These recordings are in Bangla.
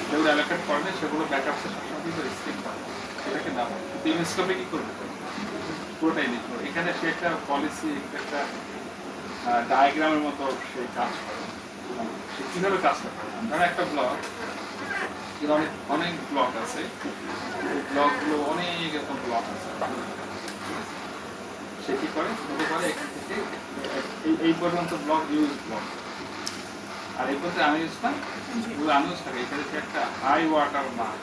যেগুলো অ্যালোকেট করে না সেগুলো ব্যাকআপসে সবসময় কি করে স্কিপ করে, সেটাকে না হয়। কিন্তু ইউএসকপে কি করবে, পুরোটাই লিখবো। এখানে সে একটা পলিসি, একটা ডায়াগ্রামের মতো সে কাজ করে। সে কীভাবে কাজটা করে, ধরো একটা ব্লক, অনেক অনেক ব্লক আছে, ব্লকগুলো অনেক রকম ব্লক আছে। সে কি করে, মনে করে এখান থেকে এই পর্যন্ত ব্লক ইউজ ব্লক, আর এই পর্যন্ত আনইউজ থাকে, আনইউজ থাকে। এখানে সে একটা high water mark,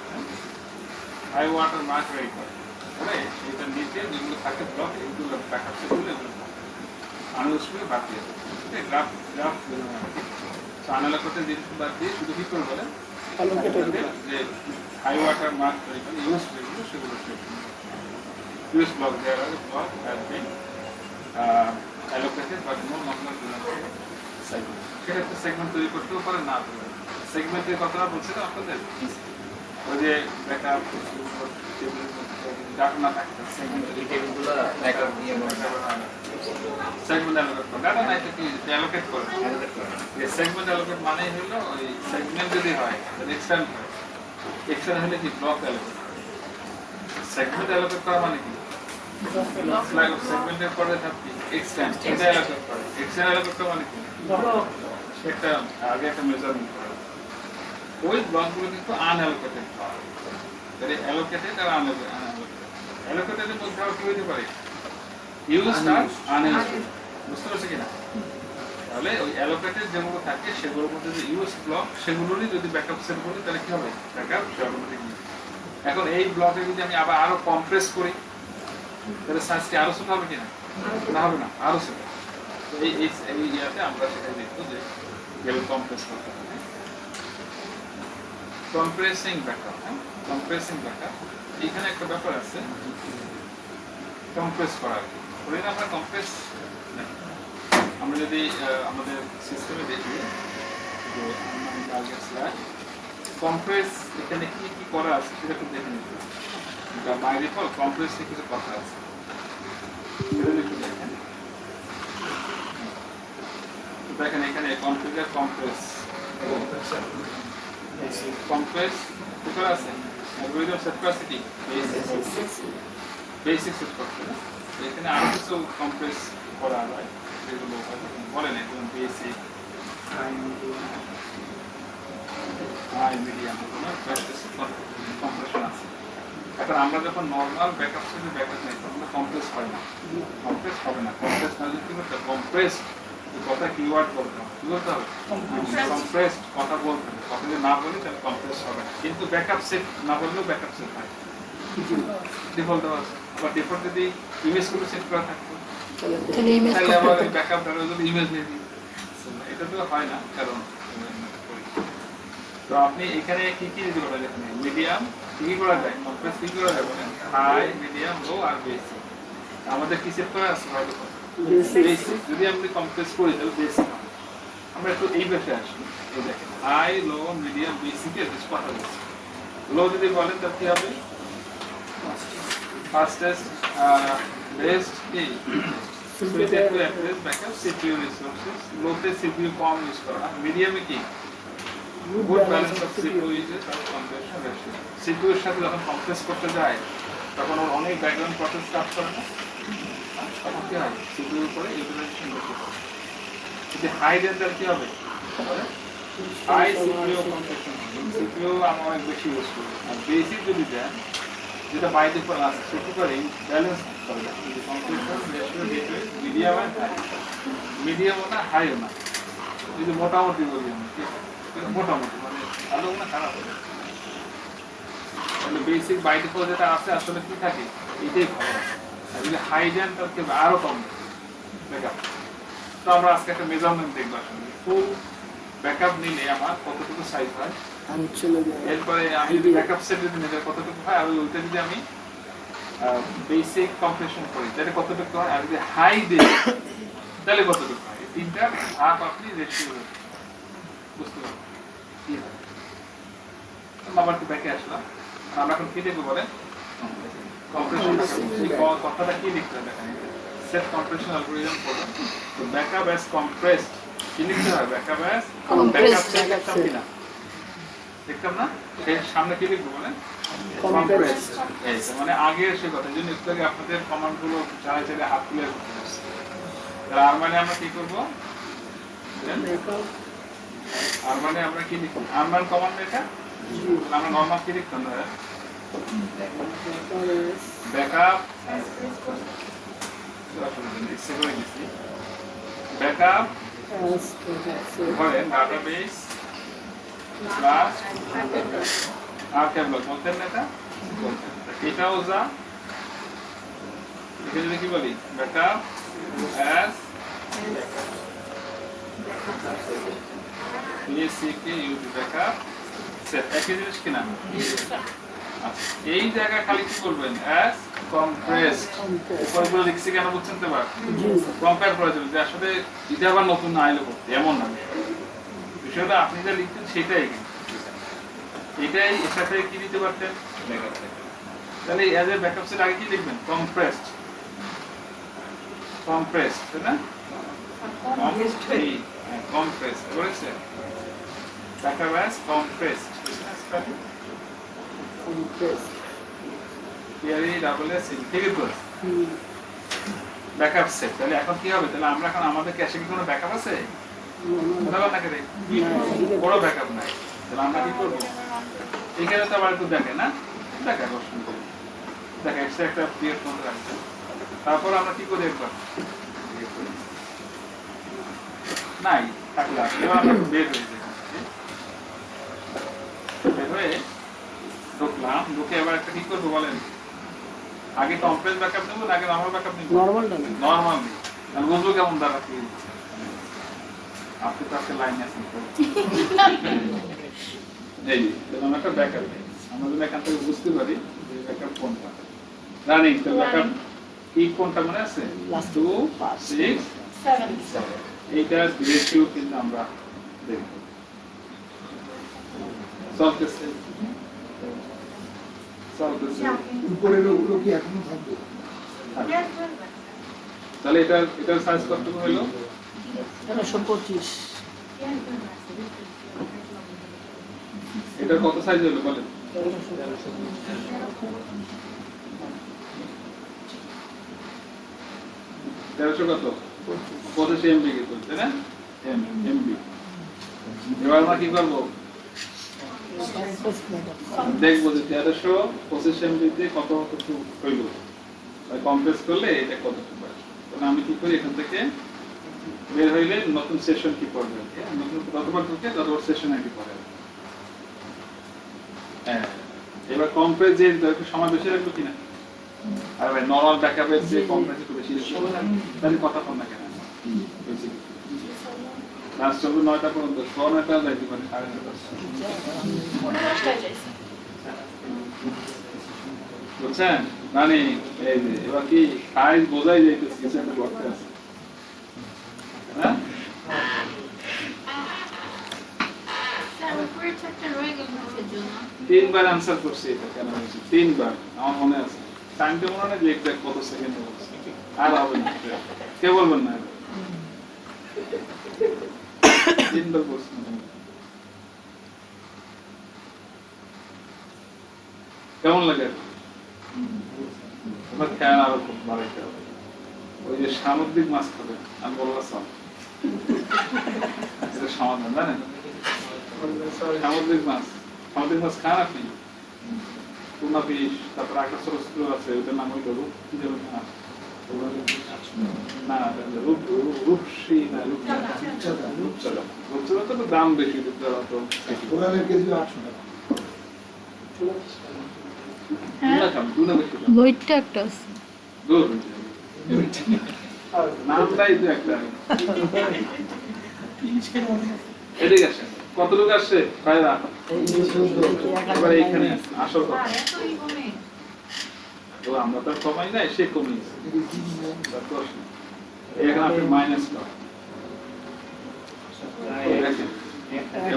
high water mark ready করে, এইটার নিচে যেগুলো থাকে ব্লক, এগুলো ব্যাকআপ সেগুলো এগুলো আনইউজ করে বাদ দিয়ে দেবে। গ্রাফ গ্রাফ আনালা করতে জিনিস বাদ দিয়ে শুধু কি করে বলেন যে হাই ওয়াটার মার্ক রেডি করে ইউজ যেগুলো সেগুলো ইউজ ব্লক দেওয়ার আগে block has been allocated but no longer belongs to segment. সেটা একটা সেগমেন্ট তৈরি করতেও পারে, না সেগমেন্টের কথাটা বলছি না আপনাদের, ওই যে ব্যাকআপ ডাটা না থাকে সেগমেন্ট টেবিলগুলো ব্যাকআপ নিয়ে সেগমেন্ট অ্যালোকেট করে, ডাটা নাই তো কি অ্যালোকেট করে। এই সেগমেন্ট অ্যালোকেট মানেই হলো ওই সেগমেন্ট যদি হয় তাহলে এক্সটেন্ড হয়, এক্সটেন্ড হলে কি ব্লক অ্যালোকেট। সেগমেন্ট অ্যালোকেট করা মানে কি, সেগমেন্টের পরে থাকবে এক্সটেন্ড, এটা অ্যালোকেট করে। এক্সটেন্ড অ্যালোকেট করা মানে কি, একটা আগে একটা মেজারমেন্ট করে, ওই ব্লকগুলো কিন্তু আনঅ্যালোকেটেড হয়। তাহলে অ্যালোকেটেড আর আনঅ্যালোকেটেড, অ্যালোকেটেডের মধ্যে আবার কি হতে পারে, ইউজড আর আনইউজড, বুঝতে পারছি কিনা? তাহলে ওই অ্যালোকেটেড যেগুলো থাকে সেগুলোর মধ্যে যে ইউজ ব্লক সেগুলোরই যদি ব্যাকআপ সেট করি তাহলে কি হবে, ব্যাকআপ অটোমেটিকলি। এখন এই ব্লকে যদি আমি আবার আরো কম্প্রেস করি তাহলে সাইজটি আরো ছোট হবে কিনা, না হবে না, আরো ছোট। এই ইয়াতে আমরা সেটাই দেখবো যে গেল কম্প্রেস করতে হবে। কম্প্রেসিং ব্যাকআপ, কম্প্রেসিং ব্যাকআপ, এখানে একটা ব্যাপার আছে কম্প্রেস করা। ধরে না আমরা কম্প্রেস, আমরা যদি আমাদের সিস্টেমে দেখি যে টার্গেট স্ল্যাশ কম্প্রেস, এখানে কি কি করা আছে সেটা একটু দেখে নিতে হবে। বাই ডিফল্ট কম্প্রেসে কিছু কথা আছে, সেটা একটু দেখেন। দেখেন এখানে কনফিগার কম্প্রেস, কম্প্রেস কি করা আছে, অ্যালগরিদম সেট করা আছে কি বেসিক সেট করতে না। এখানে আরো কিছু কম্প্রেস করা হয় যেগুলো বলেন, যেমন বেসিক, হাই, মিডিয়াম, কম্প্রেশন আছে। এখন আমরা যখন নর্মাল ব্যাকআপ থেকে ব্যাকআপ নেই তখন কম্প্রেস হয় না, কম্প্রেস হবে না। কম্প্রেস না যদি কি করতে, কম্প্রেস কথা কিওয়ার্ড বলতে হবে, কি বলতে হবে, কম্প্রেস কথা বলতে হবে। কথা যদি না বলি তাহলে কম্প্রেস হবে না। কিন্তু ব্যাকআপ সেট না বললেও ব্যাকআপ সেট হয়, ডিফল্ট দেওয়া আছে। আবার ডিফল্ট যদি ইমেজগুলো সেট করা থাকতো তাহলে আবার ব্যাকআপ দ্বারা যদি ইমেজ নিয়ে দিই, এটা তো হয় না। কারণ তো আপনি এখানে কি কি দিতে পারেন, এখানে মিডিয়াম কি করা যায়, কম্প্রেস কি করা যায় বলেন, হাই, মিডিয়াম, লো আর বেসিক। আমাদের কি সেট করা আছে, বেসিক। যদি আমি কম্প্রেস করি তাহলে বেসিক হবে। আমরা একটু এই পাশে আসি, এই দেখেন হাই, লো, মিডিয়াম, বেসিক এর কিছু কথা বলছি। লো যদি বলেন তাহলে কি হবে, ফাস্টেস্ট, বেস্ট, কি suited to address backup CPU resources. লোতে সিপিইউ কম ইউজ করা। মিডিয়ামে কি good balance of CPU usages আর কম্প্রেশন রেশিও। সিপিইউর সাথে যখন কম্প্রেস করতে যায় তখন ওর অনেক ব্যাকগ্রাউন্ড প্রসেস কাজ করে না, তখন কি হয়, সিপিইউর উপরে ইউটিলাইজেশন বেশি হয়। যদি হাই দেন তাহলে কি হবে, হাই সিপিইউ কম্প্রেশন, সিপিইউ আমরা অনেক বেশি ইউজ করি। আর বেসিক যদি দেন, যেটা বাই ডিফল্ট আছে সেটা করে ব্যালেন্স করে দেন, কম্প্রেশন রেশিও গেটওয়ে মিডিয়াম আর হাই, মিডিয়ামও না হাইও না, যদি মোটামুটি বলি আমি, মোটামুটি মানে ভালো না খারাপ হবে। তাহলে বেসিক বাই ডিফল্ট যেটা আছে আসলে কি থাকে, এটাই ভালো আছে। আর যদি হাই দেন তাহলে আরো কম ব্যাকআপ। তো আমরা আজকে একটা মেজারমেন্ট দেখবো, আসলে ফুল ব্যাকআপ নিলে আমার কতটুকু সাইজ হয়, এরপরে আমি যদি ব্যাকআপ সেট যদি নিলে কতটুকু হয়, আর ওইটা যদি আমি বেসিক কম্প্রেশন করি তাহলে কতটুকু হয়, আর যদি হাই দিই তাহলে কতটুকু হয়। তিনটা ভাগ আপনি রেশিও বুঝতে পারবেন কি হয়। আবার একটু ব্যাকে আসলাম, আমরা এখন কি দেখবো বলেন, কম্প্রেশন। কথাটা কি লিখতে হবে, সেট কম্প্রেশন অ্যালগরিদম করবেন। তো ব্যাকআপ অ্যাজ কম্প্রেসড কি লিখতে হয়, ব্যাকআপ অ্যাজ ব্যাকআপ সেট লিখতাম কিনা, দেখতাম না সেই সামনে কি লিখবো মানে Compressed. এই তো, মানে আগে সে কথা এই জন্য একটু আগে আপনাদের কমান্ড গুলো চালাই চালাই হাত তুলে আর মানে আমরা কি করবো Backup. আর মানে আমরা কি লিখবো আর মানে কমান্ড এটা আমরা নরমাল কি লিখতাম না Backup is backup backup as backup. ঘরে ডাটাবেস প্লাস আর ট্যাবলেট বলতেন না এটাও যা এখানে কি বলি backup as PSCP use backup set একই জিনিস কিনা আচ্ছা এই জায়গা খালি কি করবেন অ্যাজ কম্প্রেসড উপরগুলো লিখছি কেন বুঝছেন তো এবার কম্পেয়ার করা যাবে যে আসলে এটা আবার নতুন না আইলো করতে এমন না বিষয়টা আপনি যা লিখতেন সেটাই এটাই এর সাথে কি দিতে পারতেন তাহলে অ্যাজ এ ব্যাকআপ সেট আগে কি লিখবেন কম্প্রেসড তাই না কম্প্রেসড বলেছে backup as compressed Compressed. PRE double S ঠিক আছে ব্যাকআপ সেট তাহলে এখন কি হবে তাহলে আমরা এখন আমাদের ক্যাশে কি কোনো ব্যাকআপ আছে বলা না করে বড় ব্যাকআপ নাই তাহলে আমরা কি করব এখানে তো আবার একটু দেখে না দেখা কোশ্চেন করি দেখা এক্সট্রা একটা পিরিয়ড মনে রাখছে তারপর আমরা কি করি একবার নাই থাকলে এবার আমরা বের হয়ে যাই বের হয়ে ঢুকলাম ঢুকে এবার একটা কি করবো বলেন আগে কম্প্রেস ব্যাকআপ নেবো নাকি নরমাল ব্যাকআপ নেবো Normal টা নেই। নরমাল নেই তাহলে বুঝবো কেমন দাঁড়াচ্ছে আপনি তো একটা লাইন আছেন এই তাহলে আমরা একটা ব্যাকআপ নেই আমরা যদি এখান থেকে বুঝতে পারি যে ব্যাকআপ কোনটা রানিং তো ব্যাকআপ কি কোনটা মনে আছে Last 2 part. 6 7 এইটা রেশিও কিন্তু আমরা দেখব সলভ করতে উপরের ওগুলো কি এখনো থাকবে? তাহলে এটার সাইজ কত হলো 125. এটার কত সাইজ হলো বলেন 1300 কত 25 এমবি কে বলতে না এমবি এবার আমরা কি করব Compressed backup. দেখবো যে 1325 এমবি তে কত কিছু হইল তাই কম্প্রেস করলে এটা কত হবে তাহলে আমি কি করি এখান থেকে বের হইলে নতুন সেশন কি করবে নতুন কতবার ঢুকে ততবার সেশন আইডি পড়ে হ্যাঁ এবার কম্প্রেস যে একটু সময় বেশি লাগবে কিনা আর ভাই নরমাল ব্যাকআপের যে কম্প্রেস একটু বেশি লাগবে তাহলে কথা কম না কেন বেশি লাস্ট চলবে 9টা পর্যন্ত 9টা যাইতে পারে 9:30 বুঝছেন মানে এই যে এবার কি সাইজ বোঝাই যাইতেছে কিছু একটা করতে আছে হ্যাঁ তিনবার আনসার করছি এটা কেন হয়েছে তিনবার আমার মনে আছে টাইমটা মনে হয় যে এক্সাক্ট কত সেকেন্ড বলছে আর হবে না কে বলবেন না তিনবার করছি কেমন লাগে আমার খেয়াল আরো খুব ভালো খেয়াল ওই যে সামুদ্রিক মাছ খাবে আমি বললাম এটা সমাধান জানেন সামুদ্রিক মাছ খান আপনি টুনা ফিশ তারপর একটা ছোট ছোট আছে ওটার নাম হইল রূপ কি যেন না রূপসী না রূপচাঁদা তো দাম বেশি রূপচাঁদা তো কোরালের কেজি 800 টাকা। টুনা বেশি দাম লইটটা একটা আছে দূর নামটাই তো একটা এদিকে আসেন কত লোক আসছে ভাইরা এবার এইখানে আসল কথা তো আমরা তো কমাই নাই সে কমিয়েছে এখানে আপনি মাইনাস করেন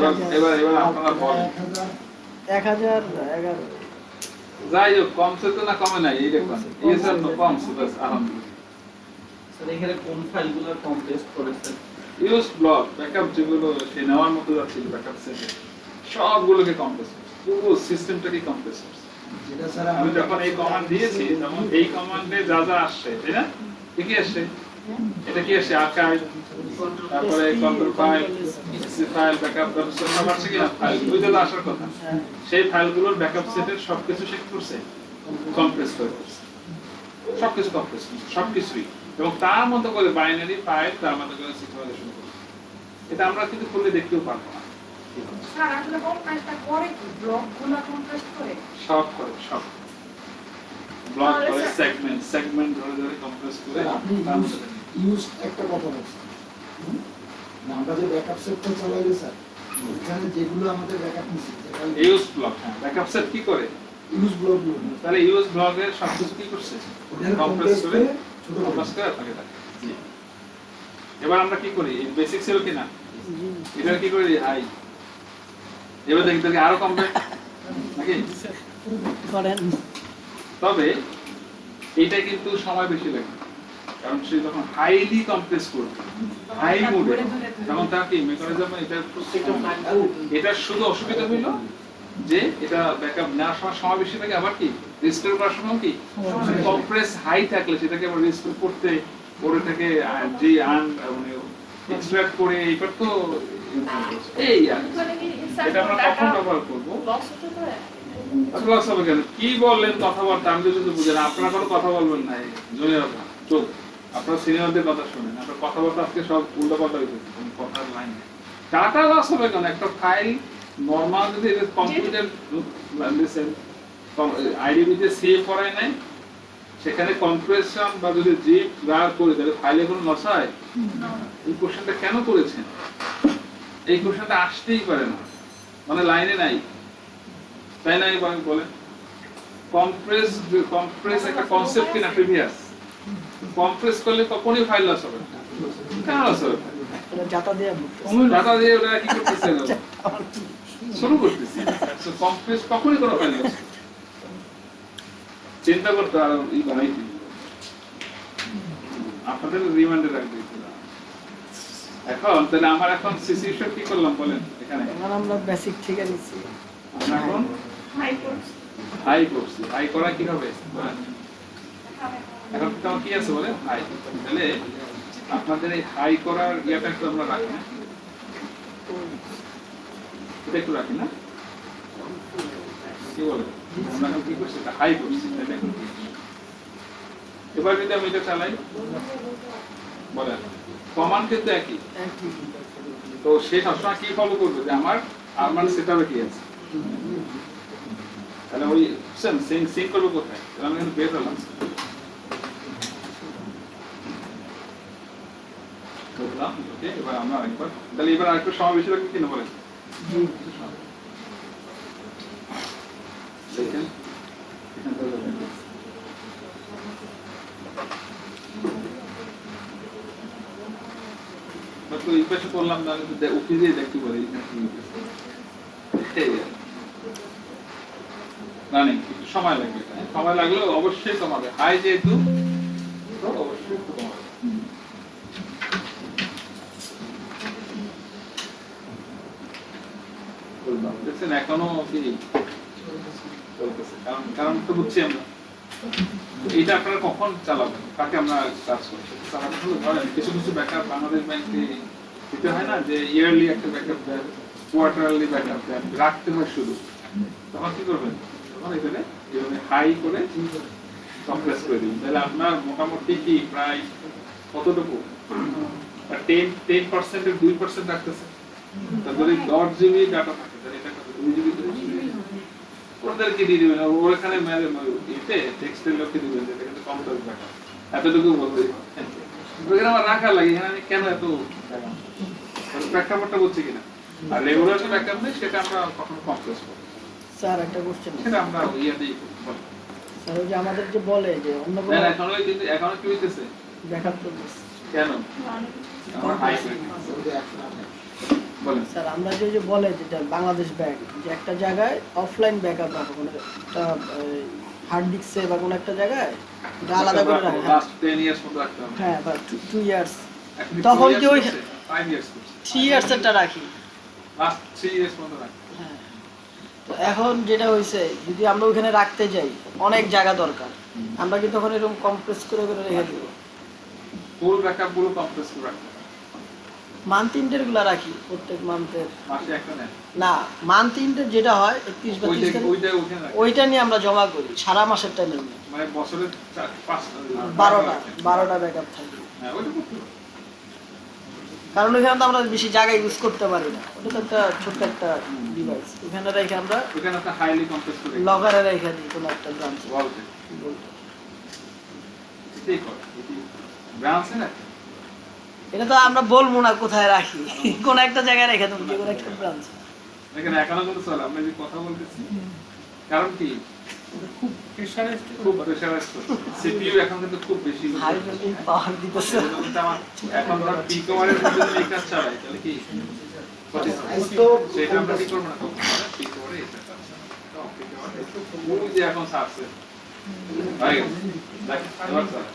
এবার আপনারা বলেন 1011 যাই হোক কমছে তো না কমে নাই এই দেখুন এই জন্য কমছে বাস আলহামদুলিল্লাহ স্যার এখানে কোন ফাইলগুলো কম্প্রেস করেছেন ইউজ ব্লক ব্যাকআপ যেগুলো সে নেওয়ার মতো যাচ্ছিল ব্যাকআপ সেটে সবগুলোকে কম্প্রেস করছে, পুরো সিস্টেমটাকে কম্প্রেস করছে। যেটা স্যার আমি যখন এই কমান্ড দিয়েছি তখন এই কমান্ডে যা যা আসছে, তাই না? কি আসছে? এটা কি আসছে? আর্কাইভ, তারপরে control file, EC file, backup, সব আসছে কিনা? ফাইল ওইটা তো আসার কথা। সেই ফাইলগুলোর ব্যাকআপ সেটের সবকিছু সে কি করছে? কম্প্রেস করে করছে। সবকিছু কম্প্রেস করছে, সবকিছুই। এবং তার মতো করে বাইনারি ফাইল তার মতো করে সিনক্রোনাইজেশন করছে। এটা আমরা কিন্তু খুলে দেখতেও পারবো না। স্যার আসলে কম্পাইলটা করে কি ব্লকগুলো কম্প্রেস করে? সব করে, সব ব্লক করে, সেগমেন্ট ধরে ধরে কম্প্রেস করে আপনি তার মতো করে। ইউজ একটা কথা বলছেন না, আমরা যে ব্যাকআপ সেটটা চালাই রে স্যার, এখানে যেগুলো আমাদের ব্যাকআপ নিচ্ছে ইউজ ব্লক, হ্যাঁ, ব্যাকআপ সেট কি করে? ইউজ ব্লকগুলো তাহলে ইউজ ব্লকের সবকিছু কি করছে? ওখানে কম্প্রেস করে ছোট কম্প্রেস করে আপনাকে দেয়। জি। এবার আমরা কি করি? এই বেসিক ছিল কি না? এটা কি করি? হাই। এবার দেখি তো আরো কমবে নাকি? করেন। তবে এটা কিন্তু সময় বেশি লাগে, কারণ সে যখন হাইলি কম্প্রেস করবে, হাই মোডে, তখন তার কি মেকানিজম এটা শুধু অসুবিধা হইল যে এটা ব্যাকআপ নেওয়ার সময় বেশি লাগে, আবার কি রিস্টোর করার সময় কি কম্প্রেস হাই থাকলে সেটাকে আবার রিস্টোর করতে পরে থেকে যে মানে এক্সট্রাক্ট করে এইবার তো এই আর এটা আমরা কখন ব্যবহার করব? লস হবে কেন? কি বললেন কথাবার্তা আমি যদি বুঝে না, আপনারা কোনো কথা বলবেন না, জনের চোখ আপনারা সিনিয়রদের কথা শুনেন, আপনার কথাবার্তা আজকে সব উল্টোপাল্টা হয়েছে, কোনো কথার লাইন নেই। টাকা লস হবে কেন? একটা ফাইল নর্মাল যদি কম্পিউটার আইডিবিতে সেভ করায় নাই, সেখানে কম্প্রেশন বা যদি জিপ বার করে তাহলে ফাইলে কোনো লস হয়? এই কোশ্চেনটা কেন করেছেন? এই কোশ্চেনটা আসতেই পারে না, মানে লাইনে নাই, তাই নাই বলেন? কম্প্রেস একটা কনসেপ্ট কিনা প্রিভিয়াস, কম্প্রেস করলে কখনোই ফাইল লস হবে না। কেন লস হবে? জাতা দিয়ে ডাটা দিয়ে ওরা কি করতেছে? শুরু করতেছে। সো কম্প্রেস কখনোই কোনো ফাইল লস চিন্তা করতে আর এই বানাইতে আপনাদের রিমাইন্ডার রাখবে। এখন তাহলে আমার এখন সিচুয়েশন কি করলাম বলেন? এখানে আমরা বেসিক থেকে নিচ্ছি। আমরা এখন হাই কোর্স হাই করছি। হাই করা কি হবে? এখন তোমার কি আছে বলে হাই। তাহলে আপনাদের এই হাই করার ইয়াটা একটু আমরা রাখি না, এটা একটু রাখি না, কি বলে? আমরা এখন কি করছি? এটা হাই করছি। এবার যদি আমি এটা চালাই, বলেন কমান্ড কিন্তু একই, তো সে সবসময় কি ফলো করবে যে আমার আমার সেটআপে কি আছে। তাহলে ওই সিঙ্ক করবো কোথায়? আমি কিন্তু বের হলাম, বুঝলাম। ওকে, এবার আমরা আরেকবার, তাহলে এবার আরেকটু সময় বেশি লাগবে কিনা বলেন? দেখেন এখান থেকে তো এই পাশে করলাম না, উঠে দিয়ে দেখতে পারি না নেই, একটু সময় লাগবে। সময় লাগলেও অবশ্যই কমাবে, হাই যেহেতু অবশ্যই একটু কমাবে। দেখছেন এখনো কি চলতেছে? কারণ তো বুঝছি আমরা এইটা আপনারা কখন চালাবেন, কাকে আমরা কাজ করছি চালাতে হলে ধরেন কিছু কিছু ব্যাকআপ বাংলাদেশ ব্যাংকে দিতে হয় না, যে ইয়ারলি একটা ব্যাকআপ দেয়, কোয়ার্টারলি ব্যাকআপ দেয়, রাখতে হয় শুধু। তখন কি করবেন? তখন এখানে এভাবে হাই করে কম্প্রেস করে দিন। তাহলে আপনার মোটামুটি কি প্রায় কতটুকু? 10% এর 2% রাখতেছে। তারপরে 10 জিবি ডাটা থাকে, তাহলে এটা কত? 2 জিবি ওদেরকে দিয়ে দিবেন, ওখানে এতে টেক্সটের লোককে দিবেন, যেটা কিন্তু কম্পিউটার ব্যাকআপ এতটুকু বলতে ওখানে আমার রাখা লাগে। এখানে আমি কেন এত ব্যাকআপটা বলছি কিনা? আর রেগুলার যে ব্যাকআপ নেই সেটা আমরা কখনো কম্প্রেস করি। স্যার একটা কোশ্চেন, সেটা আমরা ইয়া দিই বলি। স্যার ওই যে আমাদের যে বলে যে অন্য না কোনো এখনো কিন্তু এখনো কি হইতেছে? ব্যাকআপ চলতেছে কেন? আমরা হাই করে দিই। বলেন স্যার, আমরা যে বলে যেটা বাংলাদেশ ব্যাংক যে একটা জায়গায় অফলাইন ব্যাকআপ রাখো, মানে একটা হার্ড ডিস্কে বা কোনো একটা জায়গায় এটা আলাদা করে রাখো। লাস্ট 10 ইয়ার্স মতো রাখতে হবে। হ্যাঁ, বা 2 ইয়ার্স, তখন কি ওই 5 ইয়ার্স 3 ইয়ার্স এরটা রাখি। লাস্ট 3 ইয়ার্স মতো রাখতে। হ্যাঁ, তো এখন যেটা হয়েছে যদি আমরা ওখানে রাখতে যাই অনেক জায়গা দরকার, আমরা কি তখন এরকম কম্প্রেস করে করে রেখে দিব? ফুল ব্যাকআপ গুলো কম্প্রেস করে রাখতে হবে। মান্থ ইন্টের গুলা রাখি প্রত্যেক মান্থের, মাসে একটা নেন, না মান্থ ইন্টের যেটা হয় 31 বা 30 তারিখ, ওইটা ওখানে রাখেন। ওইটা নিয়ে আমরা জমা করি সারা মাসের টাইমে। মানে বছরে 12টা ব্যাকআপ থাকে, হ্যাঁ ওইটা করতে হবে। কারণ ওইখানে তো আমরা বেশি জায়গায় ইউজ করতে পারি না, ওটা তো একটা ছোট্ট একটা ডিভাইস, ওখানে রেখে আমরা ওখানে একটা হাইলি কম্প্রেস করে লগারে রেখে দিই কোনো একটা ব্রাঞ্চে। বলতে এটাই করে, ব্রাঞ্চে না এটা তো আমরা বলবো না কোথায় রাখি, কোন একটা জায়গায় রেখে দেবো, কোনো একটা ব্রাঞ্চ। এখানে এখনো কিন্তু চলে, আমরা যে কথা বলতেছি কারণ কি খুব প্রেশারাইজ খুব প্রেশারাইজ সিপিইউ এখন কিন্তু খুব বেশি হাই ভোল্টেজ পাওয়ার দিতেছে। এজন্য কিন্তু আমার এখন ধর পিক ওভারের মধ্যে যদি এই কাজ চালাই তাহলে কি সেটা আমরা কি করবো না, পিক ওভারে এটা কাজ চালাই পিক ওভারে ওই যে এখন সারছে হয়ে গেছে দেখ এবার চালা।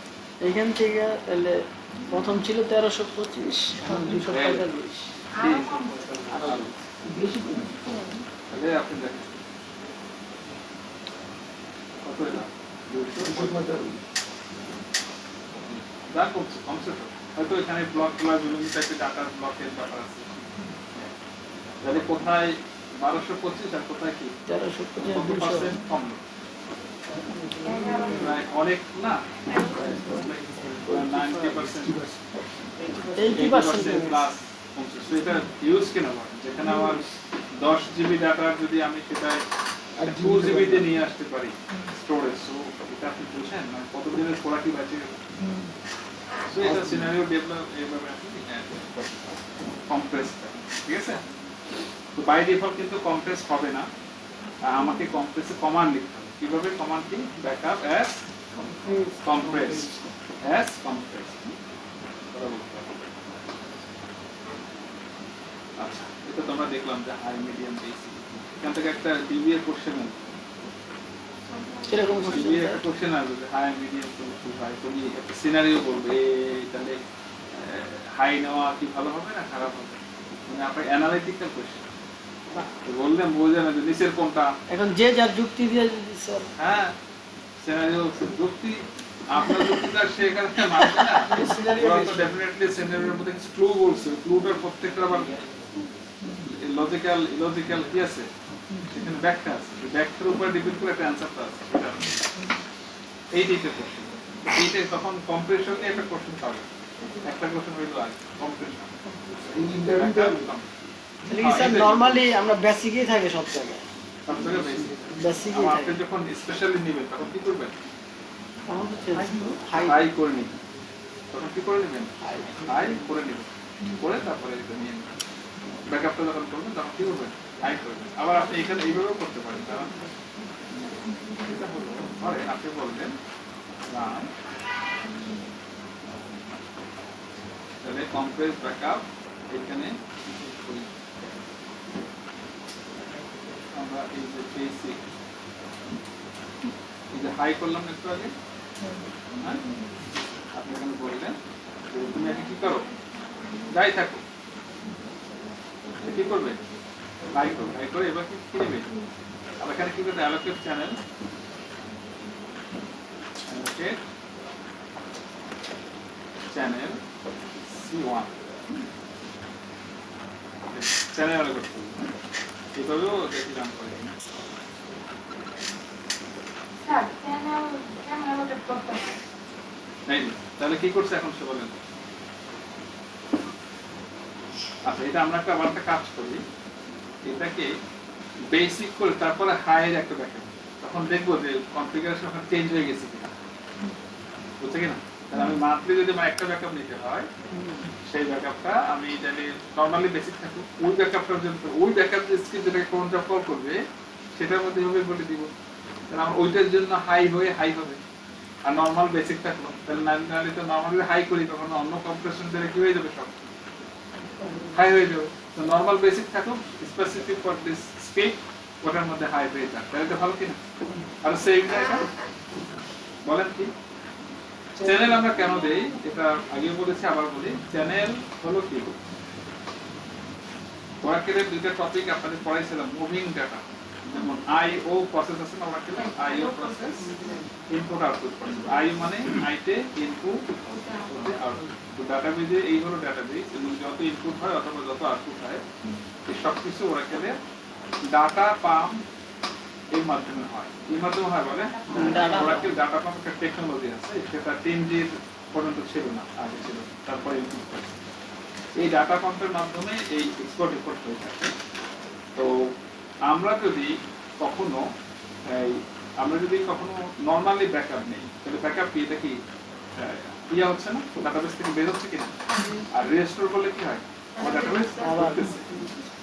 এইখান থেকে তাহলে প্রথম ছিল 1325, এখন 245। আরো কম বেশি তো না। তাহলে আপনি দেখেন কত এটা 245 যা করছে কমসে কম হয়তো এখানে ব্লক গুলা বিভিন্ন টাইপের ডাটার ব্লকের ব্যাপার আছে, তাহলে কোথায় 1225 আর কোথায় কি 1325 কত 200 পার্সেন্ট কম প্রায় অনেক না 90% 80% প্লাস কমছে। সো এটা ইউজ কেন হয় যেখানে আমার 10 জিবি ডাটা যদি আমি সেটা 2 জিবি তে নিয়ে আসতে পারি স্টোরেজ, সো এটা আপনি বুঝেন মানে কতদিনের কোয়ালিটি বাঁচে গেল। সো এটা সিনারিও ডেভেলপ এইভাবে আপনি কম্প্রেস ঠিক আছে। তো বাই ডিফল্ট কিন্তু কম্প্রেস হবে না, আমাকে কম্প্রেসে কমান্ড লিখতে হবে। কিভাবে কমান্ড কি backup as compressed as compressed। আচ্ছা এটা তোমরা দেখলাম যে হাই মিডিয়াম বেসিক, এখান থেকে একটা ডিবিএ কোশ্চেন আছে, এরকম ডিবিএ একটা কোশ্চেন আছে যে হাই মিডিয়াম তুমি কি ভাই তুমি একটা সিনারিও বলবে তাহলে হাই নেওয়া কি ভালো হবে না খারাপ হবে, মানে আপনার অ্যানালিটিক্যাল কোশ্চেন বললেন বোঝে না যে নিচের কোনটা। এখন যে যার যুক্তি দিয়ে যদি স্যার হ্যাঁ সিনারিও যুক্তি আপনার যুক্তিটা সেখানে মানবে না, ওরা তো ডেফিনেটলি সিনারিওর মধ্যে কিছু ক্লু বলছে, ক্লুটার প্রত্যেকটা আবার লজিক্যাল ইলজিক্যাল কি আছে সেখানে ব্যাখ্যা আছে, ব্যাখ্যার উপর ডিপেন্ড করে একটা অ্যানসারটা আছে। এই টাইপের কোশ্চেন এইটাই তখন কম্প্রেশন নিয়ে একটা কোশ্চেন পাবে, একটা কোশ্চেন হইলো আগে কম্প্রেশন এই ইন্টারভিউটা স্যার নরমালি আমরা বেসিকই থাকে সব জায়গায়, সব জায়গায় বেশি। বেসিকই আর থাকে। আপনি যখন স্পেশালি নেবেন তখন কি করবেন আমার হচ্ছে হাই হাই করে নেবেন, তখন কি করে নেবেন হাই করে নেবেন, করে তারপরে এটা নিয়ে নেবেন। ব্যাকআপটা যখন করবেন তখন কি করবেন হাই করবেন। আবার আপনি এখানে এইভাবেও করতে পারেন, কারণ এটা হলো ধরে আপনি বলবেন রান তাহলে কম্প্রেস ব্যাকআপ এখানে আমরা এই যে বেসিক এই যে হাই করলাম একটু আগে, হ্যাঁ আপনি এখানে বললেন যে তুমি আগে কি করো যাই থাকো কি করবে হাই করো, হাই করে এবার কি নেবে আর এখানে কি করবে allocate channel channel C1 channel allocate করবে, এভাবেও দেখি রান করে কিনা। স্যার চ্যানেল ক্যামেরা লোড করতে হবে। এই যে, তাহলে কি করছে এখন সে বলেন। আচ্ছা এটা আমরা আবার একটা কাজ করি, এটাকে বেসিক করে তারপরে হাইয়ের একটা ব্যাকআপ, তখন দেখবো যে কনফিগারেশন ওখানে চেঞ্জ হয়ে গেছে কিনা, বুঝছে কিনা। তাহলে আমি মান্থলি যদি আমার একটা ব্যাকআপ নিতে হয় সেই ব্যাকআপটা আমি জানি নরমালি বেসিক থাকুক, ওই ব্যাকআপটার জন্য ওই ব্যাকআপ যে স্ক্রিপ্ট যেটাকে কোনটা কল করবে সেটার মধ্যে হবে বলে দিব, তাহলে আমার ওইটার জন্য হাই হয়ে হাই হবে। আর নরমাল বেসিক থাকলো তাহলে নাইলে তো নরমালি হাই করি তখন অন্য কম্প্রেশন দিলে কি হয়ে যাবে সব হাই হয়ে যাবে। তো নরমাল বেসিক থাকুক স্পেসিফিক ফর দিস স্পিড ওটার মধ্যে হাই হয়ে যাক, তাহলে তো ভালো কিনা। আর সেম জায়গা বলেন কি চ্যানেল আমরা কেন দেই, এটা আগে বলেছি আবার বলি, চ্যানেল হলো কি ওয়ার্কের দুইটা টপিক আপনাদের পড়াইছিলাম, মুভিং ডাটা যেমন আইও প্রসেস আছে না ওরাকেলে IO process input output process I মানে আইতে ইনপুট হতে আউটপুট তো ডাটাবেজে এই হলো ডাটাবেজ এবং যত ইনপুট হয় অথবা যত আউটপুট হয় এই সব কিছু ওরাকেলে ডাটা পাম্প এই মাধ্যমে হয় এই মাধ্যমে হয় বলে ওরাকেল ডাটা পাম্প একটা টেকনোলজি আছে সেটা 10G পর্যন্ত ছিল না আগে ছিল তারপরে ইনপুট করেছে এই ডাটা পাম্পের মাধ্যমে এই এক্সপোর্ট ইম্পোর্ট হয়ে থাকে তো আমরা যদি কখনো নরমালি ব্যাকআপ নেই তাহলে ব্যাকআপ কি এটা কি ইয়া হচ্ছে না ডাটাবেস থেকে বের হচ্ছে কিনা আর রেস্টোর করলে কি হয় ডাটাবেস করতেছে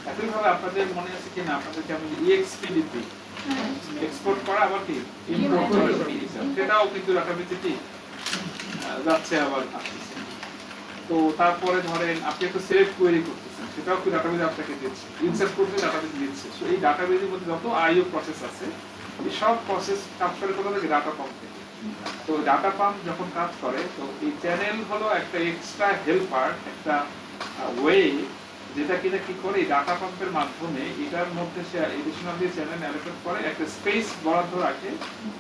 একইভাবে আপনাদের মনে আছে কিনা আপনাদেরকে আমি ইএক্সপিডিপি এক্সপোর্ট করা আবার কি ইম্পোর্ট করা সেটাও কিন্তু ডাটাবেসে কি যাচ্ছে আবার আসছে তো তারপরে ধরেন আপনি একটা সেভ কোয়েরি করতেছেন সেটাও কি ডাটাবেসে আপনাকে দিচ্ছে ইনসার্ট করতে ডাটাবেস দিচ্ছে সো এই ডাটাবেসের মধ্যে যত আইও প্রসেস আছে এই সব প্রসেস কাজ করে কোথা থেকে ডাটা পাম্প থেকে তো ডাটা পাম্প যখন কাজ করে তো এই চ্যানেল হলো একটা এক্সট্রা হেল্পার একটা ওয়ে যেটা কিনা কি করে এই ডাটা পাম্পের মাধ্যমে এটার মধ্যে সে এডিশনাল দিয়ে চ্যানেল অ্যালোকেট করে একটা স্পেস বরাদ্দ রাখে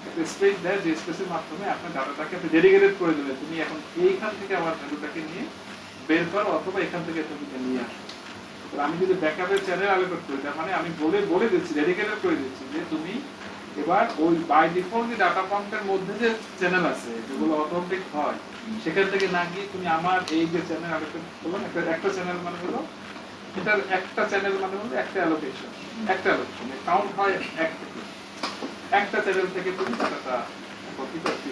একটা স্পেস দেয় যে স্পেসের মাধ্যমে আপনার ডাটাটাকে আপনি ডেডিকেটেড করে দেবেন তুমি এখন এইখান থেকে আমার ভ্যালুটাকে নিয়ে বের করো অথবা এখান থেকে তুমি নিয়ে আসো তো আমি যদি ব্যাকআপের চ্যানেল অ্যালোকেট করি তার মানে আমি বলে দিচ্ছি ডেডিকেটেড করে দিচ্ছি যে তুমি এবার ওই বাই ডিফল্ট ডাটা পাম্পের মধ্যে যে চ্যানেল আছে যেগুলো অটোমেটিক হয় সেখান থেকে না গিয়ে তুমি আমার এই যে চ্যানেল অ্যালোকেট করলাম একটা চ্যানেল মানে হলো এটার একটা চ্যানেল মানে হলো একটা অ্যালোকেশন কাউন্ট হয় এক থেকে একটা চ্যানেল থেকে তুমি ডাটাটা কপি করতে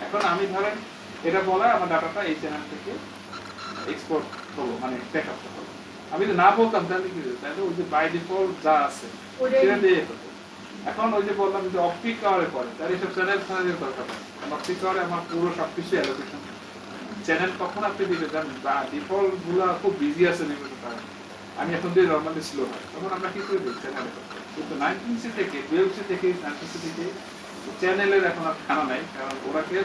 এখন আমি ধরেন এটা বলা আমার ডাটাটা এই চ্যানেল থেকে এক্সপোর্ট করবো মানে ব্যাকআপ করবো আমি যদি না বলতাম তাহলে কি হতো তাহলে ওই যে বাই ডিফল্ট যা আছে সেটা দিয়ে হতো এখন ওই যে বললাম যে অপটিক কাওয়ারে পড়ে তার এইসব চ্যানেল ফাইলের দরকার হয় অপটিক কাওয়ারে আমার পুরো সবকিছু অ্যালোকেশন চ্যানেল কখন আপনি দিতে জানেন বা ডিফল্ট গুলো খুব বিজি আছে বিভিন্ন কারণে আমি এখন দিয়ে নরমালি স্লো হয় তখন আমরা কি করে দিই চ্যানেল কিন্তু 19C থেকে 12C থেকে 19C থেকে চ্যানেলের এখন আর খানা নাই কারণ ওরাকে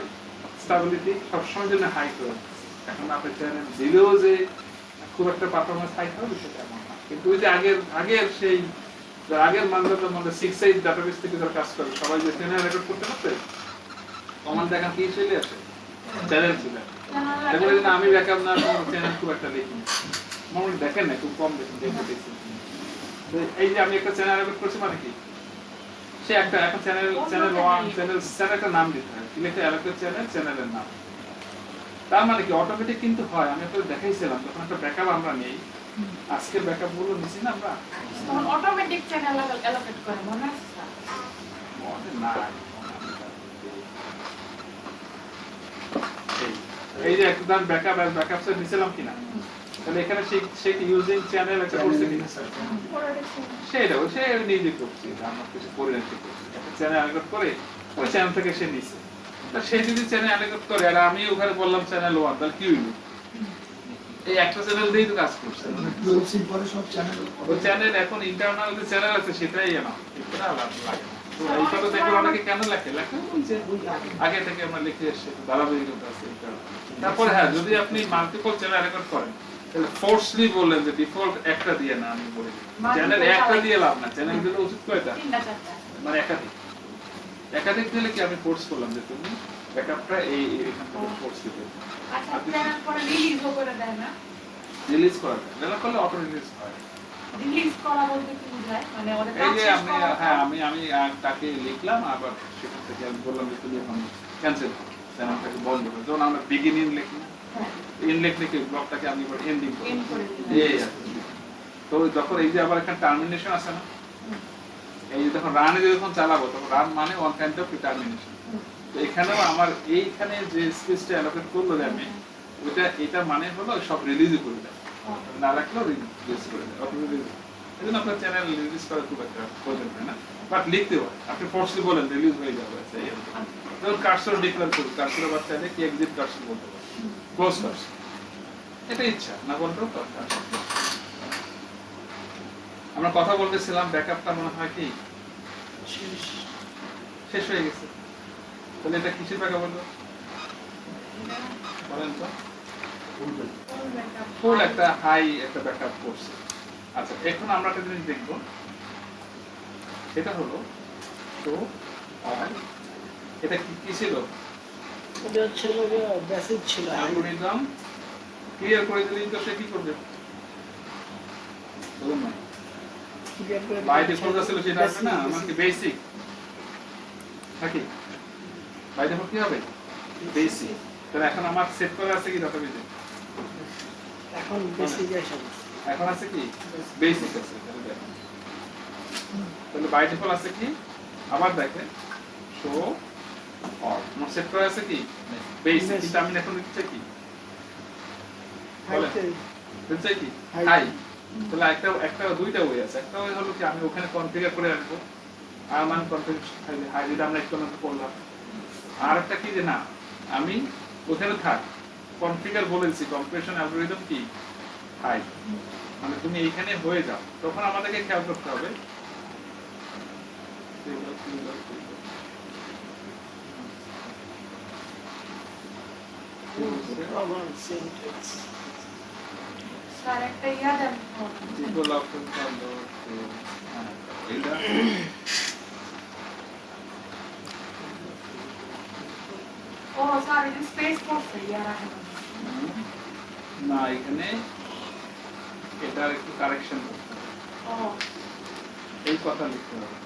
স্টেবিলিটি সবসময় জন্য হাই করে এখন আপনি চ্যানেল দিলেও যে খুব একটা পারফরমেন্স হাই হবে সেটা এমন না কিন্তু ওই যে আগের সেই আগের মানদণ্ডের মধ্যে 6-8 ডাটাবেস থেকে যারা কাজ করে সবাই যে চ্যানেল রেকর্ড করতে পারছে কমান্ড দেখা কি চলে আসে চ্যানেল ছিল এগুলো যদি আমি ব্যাকআপ না করব চ্যানেল খুব একটা দেখি মনে দেখেন না খুব কম দেখেছি তো এই যে আমি একটা চ্যানেল রেকর্ড করছি মানে কি সে একটা চ্যানেল 1 চ্যানেল একটা নাম দিতে হয় লিখে অ্যালোকেট চ্যানেলের নাম তার মানে কি অটোমেটিক কিন্তু হয় আমি আপনাদের দেখাইছিলাম যখন একটা ব্যাকআপ আমরা নেই আজকের ব্যাকআপ গুলো নিছি না আমরা তখন অটোমেটিক চ্যানেল অ্যালোকেট করে মনে আছে মনে নাই এই যে একদম ব্যাকআপ সেট নিছিলাম কিনা তাহলে এখানে সে ইউজিং চ্যানেল একটা করছে কিনা সেটাও সে নিজে করছে আমার কিছু করে রাখছে একটা চ্যানেল অ্যালোকেট করে ওই চ্যানেল থেকে সে নিছে তা সে যদি চ্যানেল অ্যালোকেট করে আর আমি ওখানে বললাম চ্যানেল 1 তাহলে কি হইলো এই একটা চ্যানেল দিয়েই তো কাজ করছে 12C পরে সব চ্যানেল ওই চ্যানেল এখন ইন্টারনাল যে চ্যানেল আছে সেটাই না এটা আলাদা লাগে তো এইটা দেখো অনেকে কেন লেখে যে আগে থেকে আমরা লিখে এসেছি ধারাবাহিকতা আছে তারপরে হ্যাঁ যদি আপনি মাল্টিপল চ্যানেল রেকর্ড করেন তাহলে ফোর্সলি বললেন যে ডিফল্ট একটা দিয়ে না আমি বলি চ্যানেল একটা দিয়ে লাভ না চ্যানেল দিলে উচিত কয়টা মানে একাধিক দিলে কি আমি ফোর্স করলাম যে তুমি ব্যাকআপটা এই এখান থেকে ফোর্স দিতে আচ্ছা চ্যানেল পরে রিলিজও করে দেয় না রিলিজ করা যায় করলে অটো রিলিজ হয় রিলিজ করা বলতে কি বোঝায় মানে ওটা এই যে আমি হ্যাঁ আমি তাকে লিখলাম আবার সেখান থেকে আমি বললাম যে তুমি এখন ক্যান্সেল করো চ্যানেলটাকে বন্ধ করো যখন আমরা বিগিনিং লিখি না ইনলেট লিখে ব্লকটাকে আমি এবার এন্ডিং করি তো যখন এই যে আবার এখানে টার্মিনেশন আছে না এই যে যখন রানে যখন চালাবো তখন রান মানে ওয়ান কাইন্ড অফ টার্মিনেশন তো এখানেও আমার এইখানে যে স্পেসটা অ্যালোকেট করলো আমি ওটা এটা মানে হলো সব রিলিজ করে দেয় না রাখলেও রিলিজ করে দেয় অটো রিলিজ এজন্য আপনার চ্যানেল রিলিজ করা খুব একটা প্রয়োজন হয় না বাট লিখতে হয় আপনি ফোর্সলি বলেন রিলিজ হয়ে যাবে যেমন কার্সর ডিক্লেয়ার করি কার্সর আবার চাইলে কি এক্সিট কার্সর বলতে পারে ক্লোজ কার্সর এটা ইচ্ছা না বলতেও দরকার আমরা কথা বলতেছিলাম ব্যাকআপটা মনে হয় কি শেষ হয়ে গেছে তাহলে এটা কিসের ব্যাকআপ বলবো বলেন তো ফুল একটা হাই একটা ব্যাকআপ করছে আচ্ছা এখন আমরা একটা জিনিস দেখবো সেটা হলো শো অন, এটা কি ছিল? এটা হচ্ছে বেসিক ছিল। অ্যালগরিদম ক্লিয়ার করে দিলেই তো সে কি করবে বলুন না? বাই ডিফল্ট ছিল সেটা আসবে না, আমাকে বেসিক নাকি বাই ডিফল্ট কি হবে? বেসিক। তাহলে এখন আমার সেট করা আছে কি ডাটাবেজে? এখন বেসিক এসে এখন আছে কি বেসিক আছে। তাহলে বাই ডিফল্ট আছে কি? আবার দেখেন শো অল, আমার সেট করা আছে কি বেসিক, কিন্তু আমি এখন দিচ্ছি কি বলেন দিচ্ছি কি হাই। তাহলে একটা দুইটা ওয়ে আছে। একটা ওয়ে হলো কি আমি ওখানে কনফিগার করে রাখবো, আর মান কনফিগার হাই যেটা আমরা একটু করলাম। আর একটা কি যে না আমি ওখানে থাক কনফিগার বলেছি কম্প্রেশন অ্যালগরিদম কি হাই, মানে তুমি এইখানে হয়ে যাও। তখন আমাদেরকে খেয়াল করতে হবে স্যার একটা ইয়া দেন people often follow to এটা ও স্যার এটা স্পেস করছে ইয়া রাখেন না এখানে এটার একটু কারেকশন করতে হবে, ও এই কথা লিখতে হবে।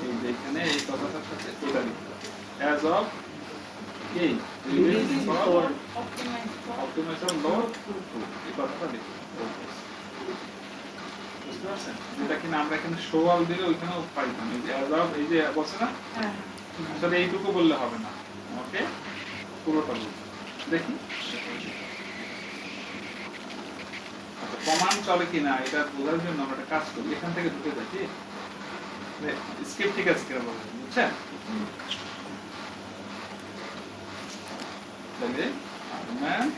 এই যে এখানে এই কথাটার সাথে এটা লিখতে হবে as of কি Releasing for optimization load এই কথাটা লিখতে হবে। বুঝতে পারছেন? যেটা কিনা আমরা এখানে শো অল দিলে ওইখানেও পাইতাম। এই যে as of এই যে বলছে না, হ্যাঁ আসলে এইটুকু বললে হবে না, ওকে পুরোটা বলতে দেখি। আচ্ছা কমান্ড চলে কিনা এটা বোঝার জন্য আমরা একটা কাজ করি, এখান থেকে ঢুকে যাই কি স্ক্রিপ্ট ঠিক আছে কিনা বলবেন, বুঝছেন? তাহলে আর্গুমেন্ট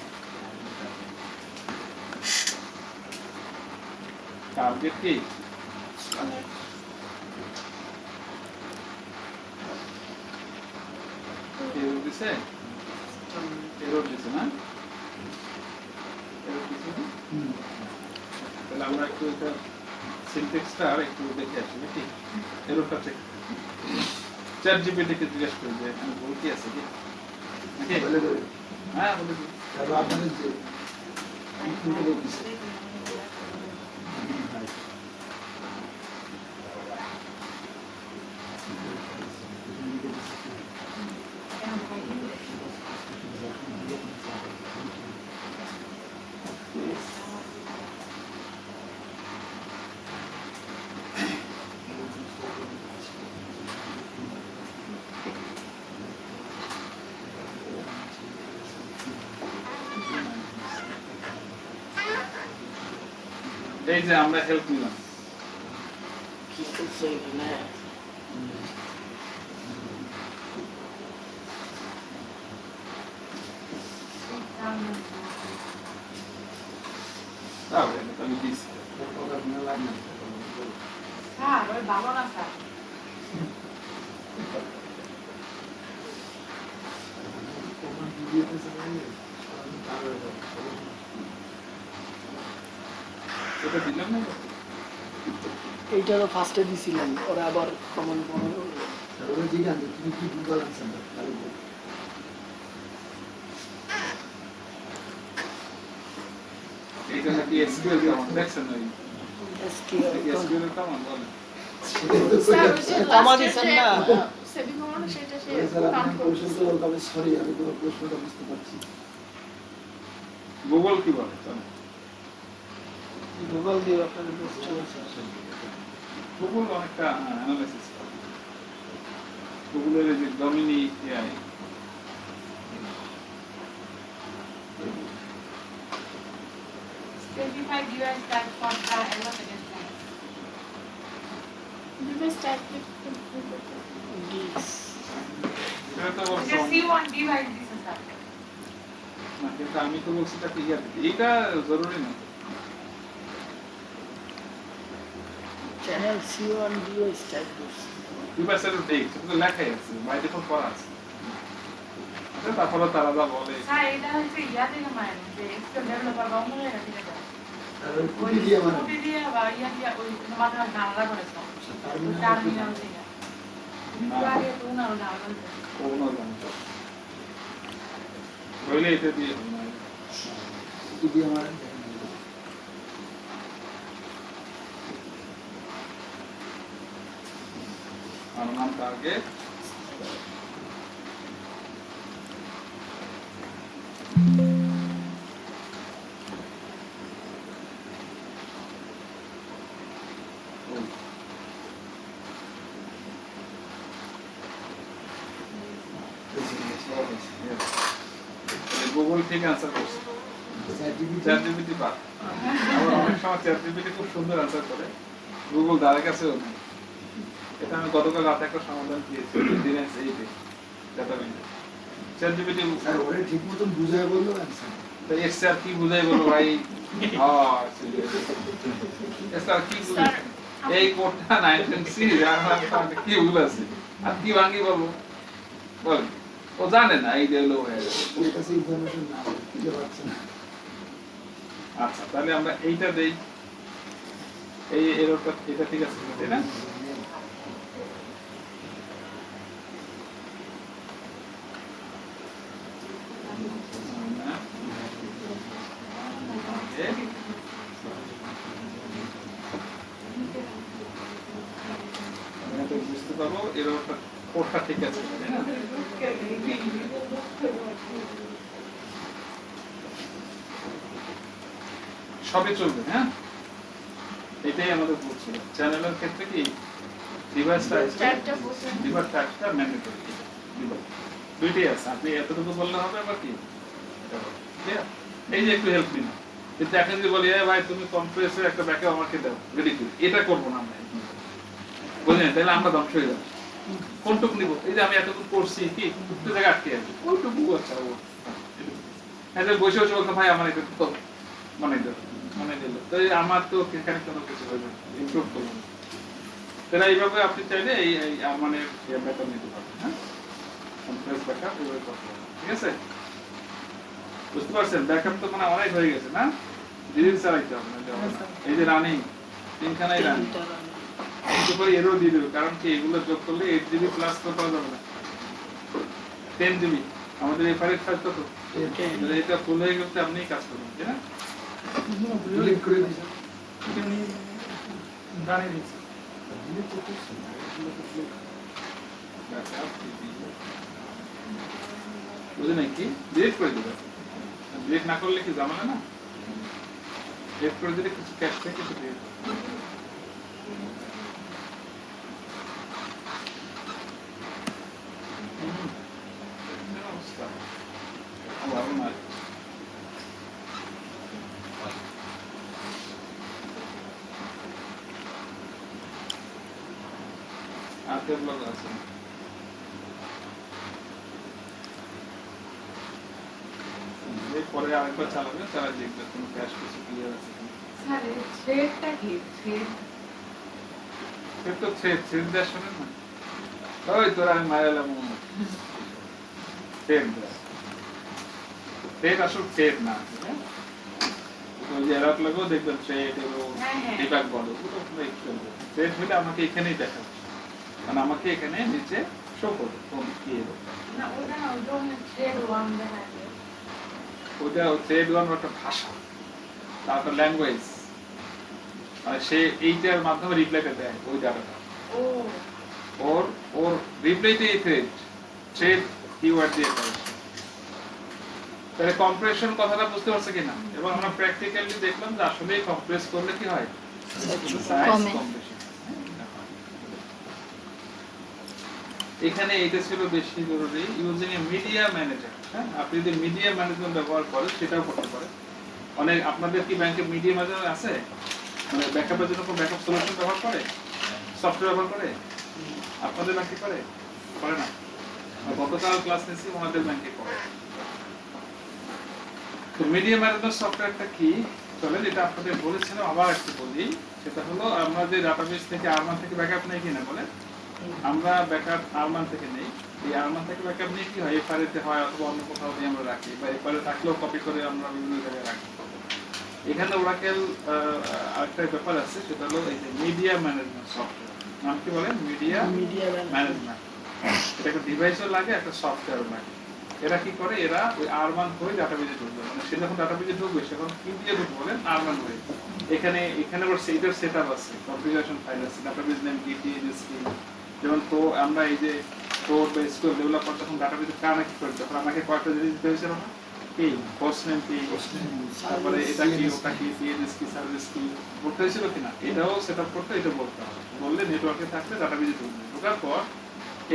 টার্গেট কি এরর দিছে, এরর দিছে না, এরর দিছে না? তাহলে আমরা একটু এটা সিনট্যাক্সটা আর একটু দেখে আসি নাকি এররটা চেক চ্যাট জিপিটি কে জিজ্ঞেস করি যে আমি ভুল কি আছে কি নাকি বলে দেবে হ্যাঁ বলে দিই। তাহলে আপনাদের যে ইনপুট দিছে এই যে আমরা হেল্প নিলাম, কি করছে এখানে? তাহলে আমি দিছি কথা শোনা লাগে না স্যার ওই ভালো না স্যার এটা দিলাম না এইটা তো ফার্স্টে দিছিলাম, ওরা আবার কমন কমন তাহলে জিজ্ঞাসা তুমি কি গুগল আনছেন এইটা নাকি এসকিউএল কেমন দেখছেন ওই এসকিউএল এসকিউএল কেমন বলেন? কমা দিছেন না? সেভিং হলো সেটা সে স্যার কাউন্ট আপনি করছে কোশ্চেন তো তবে সরি আমি তোমার প্রশ্নটা বুঝতে পারছি গুগল কি বলে চলো। গুগল দিয়ে আপনাদের কোশ্চেন গুগল অনেকটা অ্যানালাইসিস করে। গুগলের এই যে ডমিনি AI specify device type for the error against time. Device type ডিস এটা তো বলছো just C1 device this is that. না, কিন্তু আমি তো বলছি এটা ক্লিয়ার এইটা জরুরি না। চ্যানেল C1 ডিভাইস টাইপ করছে। ডিভাইসের ডেট কিন্তু লেখাই আছে বাই ডিফল্ট করা আছে। আচ্ছা তারপরে তারা যা বলে স্যার এটা হচ্ছে ইয়া থেকে মানে যে এক্সেল ডেভেলপার বা অন্য জায়গা থেকে যায় আর ওই ওই কুটি দিয়ে মারা স্কুটি দিয়ে বা ইয়া দিয়ে ওই মাথা ঢালা করেছে টার্মিনাল থেকে একটু আগে তো না ঢালা করেছে কোনো জানতো বলে এটা দিয়ে হবে না। কুটি দিয়ে মারা अनुमान टारगेट गूगल ठीक आंसर করছে চ্যাট জিপিটি পার আবার অনেক সময় চ্যাট জিপিটি খুব সুন্দর আনসার করে গুগল দ্বারা কাছেও নেই এটা আমি গতকাল রাতে একটা সমাধান দিয়েছি দিনের এইতে ডাটাবেসে চ্যাট জিপিটি স্যার ওরে ঠিক মতন বুঝায় বললো আনসার তো এক্সআর কি বুঝাই বলো ভাই হ্যাঁ এক্সআর কি বুঝাই এই কোডটা 9.c আর কি ভুল আছে আর কি ভাঙি বলবো বল ও জানে না এই যে লো হয়ে গেছে ওর কাছে ইনফরমেশন না দিতে পারছে না আচ্ছা তাহলে আমরা এইটা দেই এই এররটা এটা ঠিক আছে তাই না বুঝতে পারবো এররটা কোডটা ঠিক আছে তাই না সবই চলবে হ্যাঁ এটাই আমাদের বলছিল চ্যানেলের ক্ষেত্রে কি ডিভাইস টাইপটা ম্যান্ডেটরি দুইটাই আছে আপনি এতটুকু বললে হবে আবার কি এই যে একটু হেল্প দিন কিন্তু এখন যদি বলি ভাই তুমি কম্প্রেসের একটা ব্যাকআপ আমাকে দাও রেডি করি এটা করবো না আমরা বুঝলেন তাহলে আমরা ধ্বংস হয়ে যাবো কোনটুকু নিবো এই যে আমি এতটুকু করছি কি একটু জায়গা আটকে আছে ওইটুকু আচ্ছা ও হ্যাঁ বসে বসে বলতো ভাই আমার এটা তো মানে দিল তো আমার তো এখানে কোনো কিছু হয়ে যাবে ইমপ্রুভ করবো তাহলে এইভাবে আপনি চাইলে এই মানে ব্যাকআপ নিতে পারবেন হ্যাঁ কম্প্রেস ব্যাকআপ এভাবে করতে হবে ঠিক আছে বুঝতে পারছেন ব্যাকআপ তো মানে অনেক হয়ে গেছে না ধীরে ধীরে চালাইতে হবে না এই যে রানিং তিনখানাই রানিং একটু পরে এরও দিয়ে দেবে কারণ কি এগুলো যোগ করলে 8 জিবি প্লাস তো পাওয়া যাবে না 10 জিবি আমাদের এফআরএর কাজ কত এটা ফুল হয়ে গেলে আপনিই কাজ করবেন তাই না ডিলিট করে দিয়েছে জানিয়ে দিচ্ছি ডিলিট করতেছে বুঝে নাই কি ডিলিট করে দেবে ডিলিট না করলে কি ঝামেলা না ডিলিট করে দিলে কিছু ক্যাশ থেকে কিছু দিয়ে হাতের লোক আছে পরে আরেকবার চালাবে তারা দেখবে কোনো ক্যাশ কিছু ক্লিয়ার আছে স্যার থ্রেডটা কি থ্রেড সে তো থ্রেড দেওয়া শোনেন না ওই তোরা আমি মারালাম থ্রেড আসল থ্রেড না ওই যে এরাক লাগেও দেখবেন থ্রেড এবং ডিবাগ বলো ওটা পুরো এক্সেল থ্রেড হলে আমাকে এখানেই দেখাবে কারণ আমাকে এখানে নিচে শো করবে কোন কি এলো না ওটা না ওটা থ্রেড ওয়ান দেখাচ্ছে ওটা থ্রেড ওয়ান একটা ভাষা তারপর ল্যাঙ্গুয়েজ মানে সে এইটার মাধ্যমে রিপ্লাইটা দেয় ওই ডাটাটা ও ওর রিপ্লাইতে এই থ্রেড কিওয়ার্ড দিয়ে করে তাহলে কম্প্রেশন কথাটা বুঝতে পারছে কিনা এবং আমরা প্র্যাকটিক্যালি দেখলাম যে আসলে কম্প্রেস করলে কি হয় কমে। এখানে এটা ছিল বেশি জরুরি ইউজিং এ মিডিয়া ম্যানেজার হ্যাঁ আপনি যদি মিডিয়া ম্যানেজমেন্ট ব্যবহার করেন সেটাও করতে পারেন অনেক আপনাদের কি ব্যাংকে মিডিয়া ম্যানেজার আছে মানে ব্যাকআপের জন্য কোনো ব্যাকআপ সলিউশন ব্যবহার করে সফটওয়্যার ব্যবহার করে আপনাদের ব্যাংকে করে না গতকাল ক্লাস নিয়েছি ওনাদের ব্যাংকে করে তো মিডিয়া ম্যানেজমেন্ট সফটওয়্যারটা কি চলেন এটা আপনাদের বলেছিলাম আবার একটু বলি সেটা হলো আমরা যে ডাটাবেস থেকে আরমান থেকে ব্যাকআপ নেই কিনা বলে আমরা ব্যাকআপ আরমান থেকে নেই এই আরমান থেকে ব্যাকআপ নিয়ে কি হয় এফআরএ তে হয় অথবা অন্য কোথাও দিয়ে আমরা রাখি বা এফআরএ থাকলেও কপি করে আমরা বিভিন্ন জায়গায় রাখি এখানে ওরাকেল আরেকটা ব্যাপার আছে, সেটা হলো এই যে মিডিয়া ম্যানেজমেন্ট সফটওয়্যার। নাম কি বলেন? Media media management. এটা একটা ডিভাইসও লাগে, একটা সফটওয়্যারও লাগে। এরা কি করে? এরা ওই R1 হয়ে ডাটাবেজে ঢুকবে, মানে সে যখন ডাটাবেজে ঢুকবে সেখন কি দিয়ে ঢুকবে বলেন? R1 হয়ে। এখানে আবার সেইটার সেটআপ আছে, কনফিগারেশন ফাইল আছে, ডাটাবেজ নেম কি, DNS কি। যেমন তো আমরা এই যে কোড বা এসকিউএল ডেভেলপার যখন ডাটাবেজে কানেক্ট করি তখন আমাকে কয়েকটা জিনিস দিতে হয়েছিল না? কি হোস্ট নেম কি, তারপরে এটা কি, ওটা কি, DNS কি, সার্ভিস কি বলতে হয়েছিল কিনা? এটাও সেটআপ করতে এটা বলতে হবে। বললে নেটওয়ার্কে থাকলে ডাটাবেজে ঢুকবে। ঢোকার পর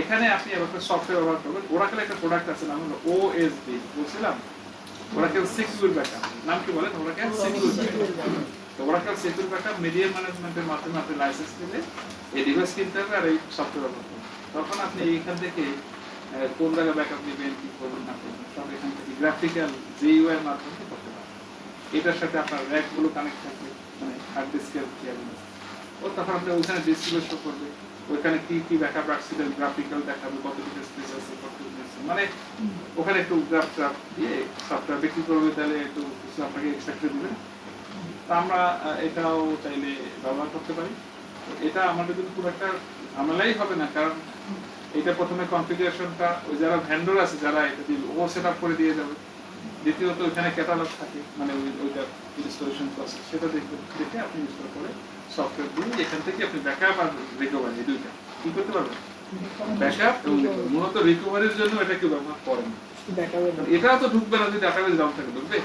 এখানে আপনি একটা সফটওয়্যার ব্যবহার করবেন। ওরাকেল একটা প্রোডাক্ট আছে, নাম হলো OSB, বলছিলাম ওরাকেল সিকিউর ব্যাকআপ। নাম কি বলেন? Oracle secure backup. তো ওরাকেল সিকিউর ব্যাকআপ মিডিয়া ম্যানেজমেন্টের মাধ্যমে আপনি লাইসেন্স দিলে এই ডিভাইস কিনতে হবে আর এই সফটওয়্যার ব্যবহার করবেন। তখন আপনি এইখান থেকে কোন জায়গায় ব্যাকআপ নেবেন, কি করবেন না করবেন সব এখান থেকে গ্রাফিক্যাল GUI এর মাধ্যমে করতে পারবেন। এটার সাথে আপনার র্যাক গুলো কানেক্ট থাকবে, মানে হার্ড ডিস্কের কেবল। ও তখন আপনি ওইখানে ডিসপ্লে শো করবে, ওইখানে কি কি ব্যাকআপ রাখছিলেন গ্রাফিক্যাল দেখাবে, কতটুকু স্পেস আছে, কতটুকু আছে, মানে ওখানে একটু গ্রাফ ট্রাফ দিয়ে সফটওয়্যার বিক্রি করবে, তাহলে একটু কিছু আপনাকে এক্সট্রা করে দিবেন। তা আমরা এটাও চাইলে ব্যবহার করতে পারি। এটা আমাদের কিন্তু খুব একটা ঝামেলাই হবে না, কারণ এটা প্রথমে কনফিগারেশনটা ওই যারা ভেন্ডর আছে যারা এটা দিয়ে ও সেট আপ করে দিয়ে যাবে। দ্বিতীয়ত ওইখানে ক্যাটালগ থাকে, মানে ওইটা ইনস্টলেশন প্রসেস, সেটা দেখে আপনি ইনস্টল করে সফটওয়্যার দিয়ে এখান থেকে আপনি ব্যাকআপ আর রিকভারি এই দুইটা কি করতে পারবেন? ব্যাকআপ এবং মূলত রিকভারির জন্য এটা কেউ ব্যবহার করেন। এটাও তো ঢুকবে না যদি ডাটাবেজ ডাউন থাকে, ঢুকবে?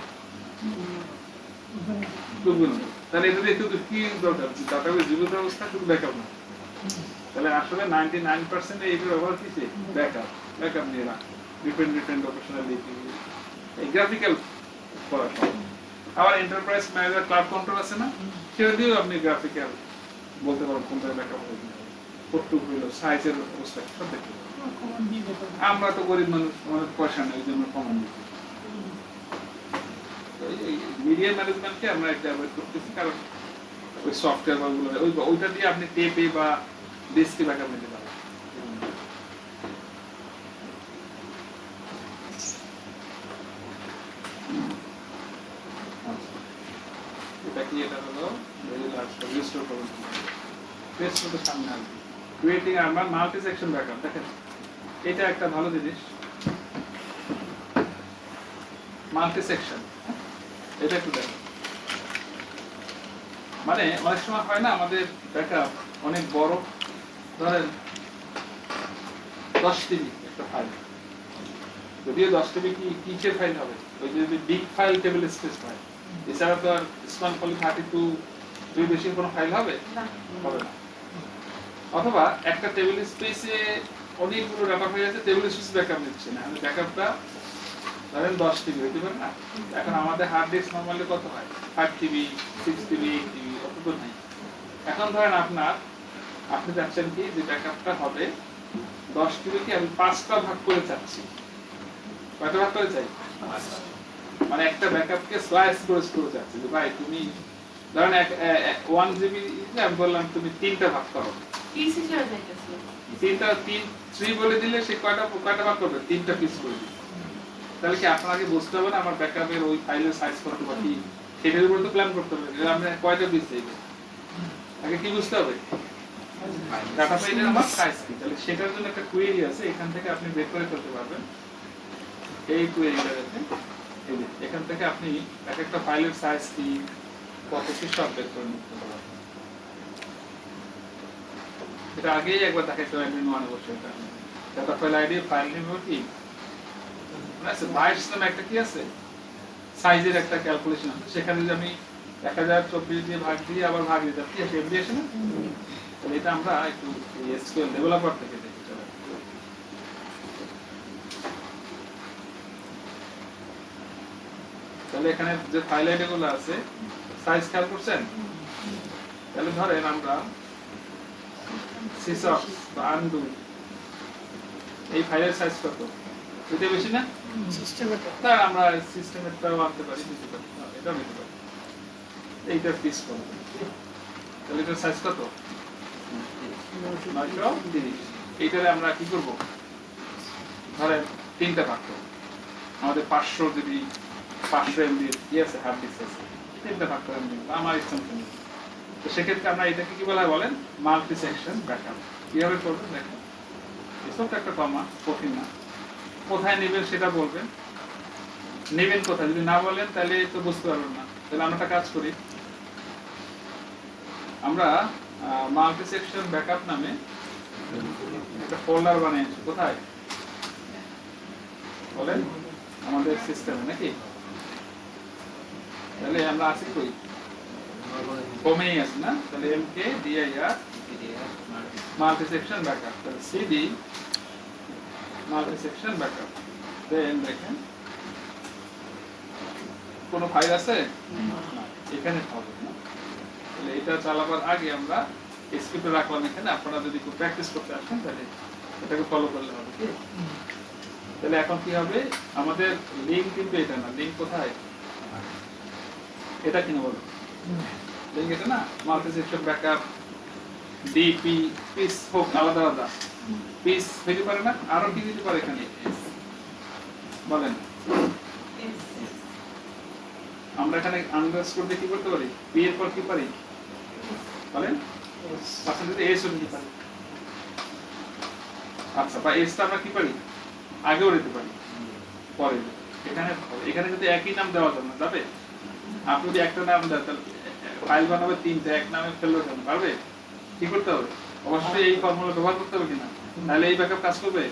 ঢুকবে না। তাহলে এটা দিয়ে শুধু কি দরকার? ডাটাবেজ জীবিত অবস্থা, শুধু ব্যাকআপ না। তাহলে আসলে 99% এইগুলো ব্যবহার কিসে? ব্যাকআপ নিয়ে রাখ, ডিপেন্ডেন্ট অপারেশনাল লিখি, এই গ্রাফিক্যাল করা। আবার এন্টারপ্রাইজ ম্যানেজার ক্লাউড কন্ট্রোল আছে না, সেটা দিয়েও আপনি গ্রাফিক্যাল বলতে পারেন কোনটা ব্যাকআপ হয়ে যাবে, কতটুকু হইল, সাইজের অবস্থা সব দেখতে পারেন। আমরা তো গরিব মানুষ, আমাদের পয়সা নেই, ওই জন্য কমন দিচ্ছি। মিডিয়া ম্যানেজমেন্টকে আমরা একটা অ্যাভয়েড করতেছি, কারণ ওই সফটওয়্যার বা ওইটা দিয়ে আপনি টেপে বা ডিস্কে ব্যাকআপ নিতে পারেন। এটা কি? এটা হলো রেজিস্টার করুন, পেস্ট করতে সামনে আসবে। ক্রিয়েটিং আমার মাল্টি সেকশন ব্যাকআপ, দেখেন এটা একটা ভালো জিনিস, মাল্টি সেকশন। এটা একটু দেখেন, মানে অনেক সময় হয় না আমাদের ব্যাকআপ অনেক বড়, ধরেন 10 TB একটা ফাইল, যদিও 10 TB কি কিসের ফাইল হবে? ওই যে big file table space file, এছাড়া তো আর স্মল ফাইল 32 বেশি কোনো ফাইল হবে হবে না। অথবা একটা টেবিল স্পেসে অনেকগুলো ডাটা হয়ে আছে, টেবিল স্পেস ব্যাকআপ নিচ্ছে না, আমি ব্যাকআপটা ধরেন 10 TB হতে পারে না। এখন আমাদের হার্ড ডিস্ক নরমালি কত হয়? 5 TB, 6 TB, 8 TB, অত তো নাই। এখন ধরেন আপনি চাচ্ছেন কি যে ব্যাকআপটা হবে 10 TB কে আমি 5টা ভাগ করে চাচ্ছি। কয়টা ভাগ করে চাই? মানে একটা ব্যাকআপকে স্লাইস করে চাচ্ছি যে ভাই তুমি ধরেন 1 GB আমি বললাম তুমি 3টা ভাগ করো। পিসি চলে যাইতেছে। 3 বলে দিলে সে কয়টা ভাগ করবে? 3টা পিস করে দিবে। তাহলে কি আপনাকে বুঝতে হবে না আমার ব্যাকআপের ওই ফাইলের সাইজ কত বা কি, সেটার উপর তো প্ল্যান করতে হবে। আমরা কয়টা পিস চাইবো আগে কি বুঝতে হবে? ডাটা ফাইলের আমার সাইজ কি, তাহলে সেটার জন্য একটা কোয়েরি আছে, এখান থেকে আপনি বের করে ফেলতে পারবেন। এই কোয়েরিটা দেখেন, এই যে এখান থেকে আপনি এক একটা ফাইলের সাইজ কি, কত কি সব বের করে নিতে পারবেন। এটা আগেই একবার দেখাইছিলাম অ্যাডমিন 1 বছর। এটা data file ID, file name কি আছে, বাইটস নামে একটা কি আছে, সাইজের একটা ক্যালকুলেশন আছে। সেখানে যদি আমি 1024 দিয়ে ভাগ দিয়ে আবার ভাগ দিতে কি আছে, এমডি আসে না? তাহলে এটা আমরা একটু এসকিউএল ডেভেলপার থেকে দেখি। তাহলে এখানে যে ফাইল আইডি গুলো আছে সাইজ খেয়াল করছেন? তাহলে ধরেন আমরা সিসঅপ বা আনডু, এই ফাইলের সাইজ কত? এটা বেশি না? সিস্টেমেটা তার আমরা সিস্টেমেরটাও আনতে পারি, এটাও নিতে পারি। এইটার পিস কত? তাহলে এটার সাইজ কত? 930। এইটারে আমরা কি করব? ধরেন 3টা ভাগ করব। আমাদের 500 GB 500 MB কি আছে, হার্ড ডিস্ক আছে, তিনটা ভাগ করে নিব আমার ইচ্ছা মতো নিব। তো সেক্ষেত্রে আমরা এটাকে কি বলা হয় বলেন, মাল্টি সেকশন ব্যাকআপ। কিভাবে করবেন দেখেন, ছোট্ট একটা কমা, কঠিন না। কোথায় নেবেন সেটা বলবেন, নেবেন কোথায়, যদি না বলেন তাহলে তো বুঝতে পারবেন না। তাহলে আমরা একটা কাজ করি, আমরা মাল্টি সেকশন ব্যাকআপ নামে একটা ফোল্ডার বানিয়েছি। কোথায় বলেন, আমাদের সিস্টেমে নাকি? তাহলে আমরা আছি কই, কমেই আছে না? তাহলে mkdir মাল্টি সেকশন ব্যাকআপ, তাহলে cd মাল্টি সেকশন ব্যাকআপ। দেন দেখেন কোন ফাইল আছে এখানে পাবো না। তাহলে এটা চালাবার আগে আমরা স্ক্রিপ্টে রাখলাম এখানে, আপনারা যদি একটু প্র্যাকটিস করতে আসেন তাহলে এটাকে ফলো করলে হবে। কি তাহলে এখন কি হবে, আমাদের লিংক কিন্তু এটা না, লিংক কোথায়, এটা কিনা বলো, লিংক এটা না, multi section backup DP piece হোক আলাদা আলাদা, পিস হইতে পারে না, আরো কি দিতে পারে এখানে বলেন। আমরা এখানে আন্ডারস্কোর দিয়ে কি করতে পারি, পি এর পর কি পারি বলেন, পার্সেন্টেজ এস ও দিতে পারি। আচ্ছা, বা এসটা আমরা কি পারি, আগেও দিতে পারি, পরে। এখানে এখানে যদি একই নাম দেওয়া যাবে না, যাবে? আপনি যদি একটা নাম দেন তাহলে ফাইল বানাবে তিনটা, এক নামে ফেললে কেন পারবে? কি করতে হবে, অবশ্যই এই ফর্মুলা ব্যবহার করতে হবে কিনা, তাহলে এই ব্যাকআপ কাজ করবে?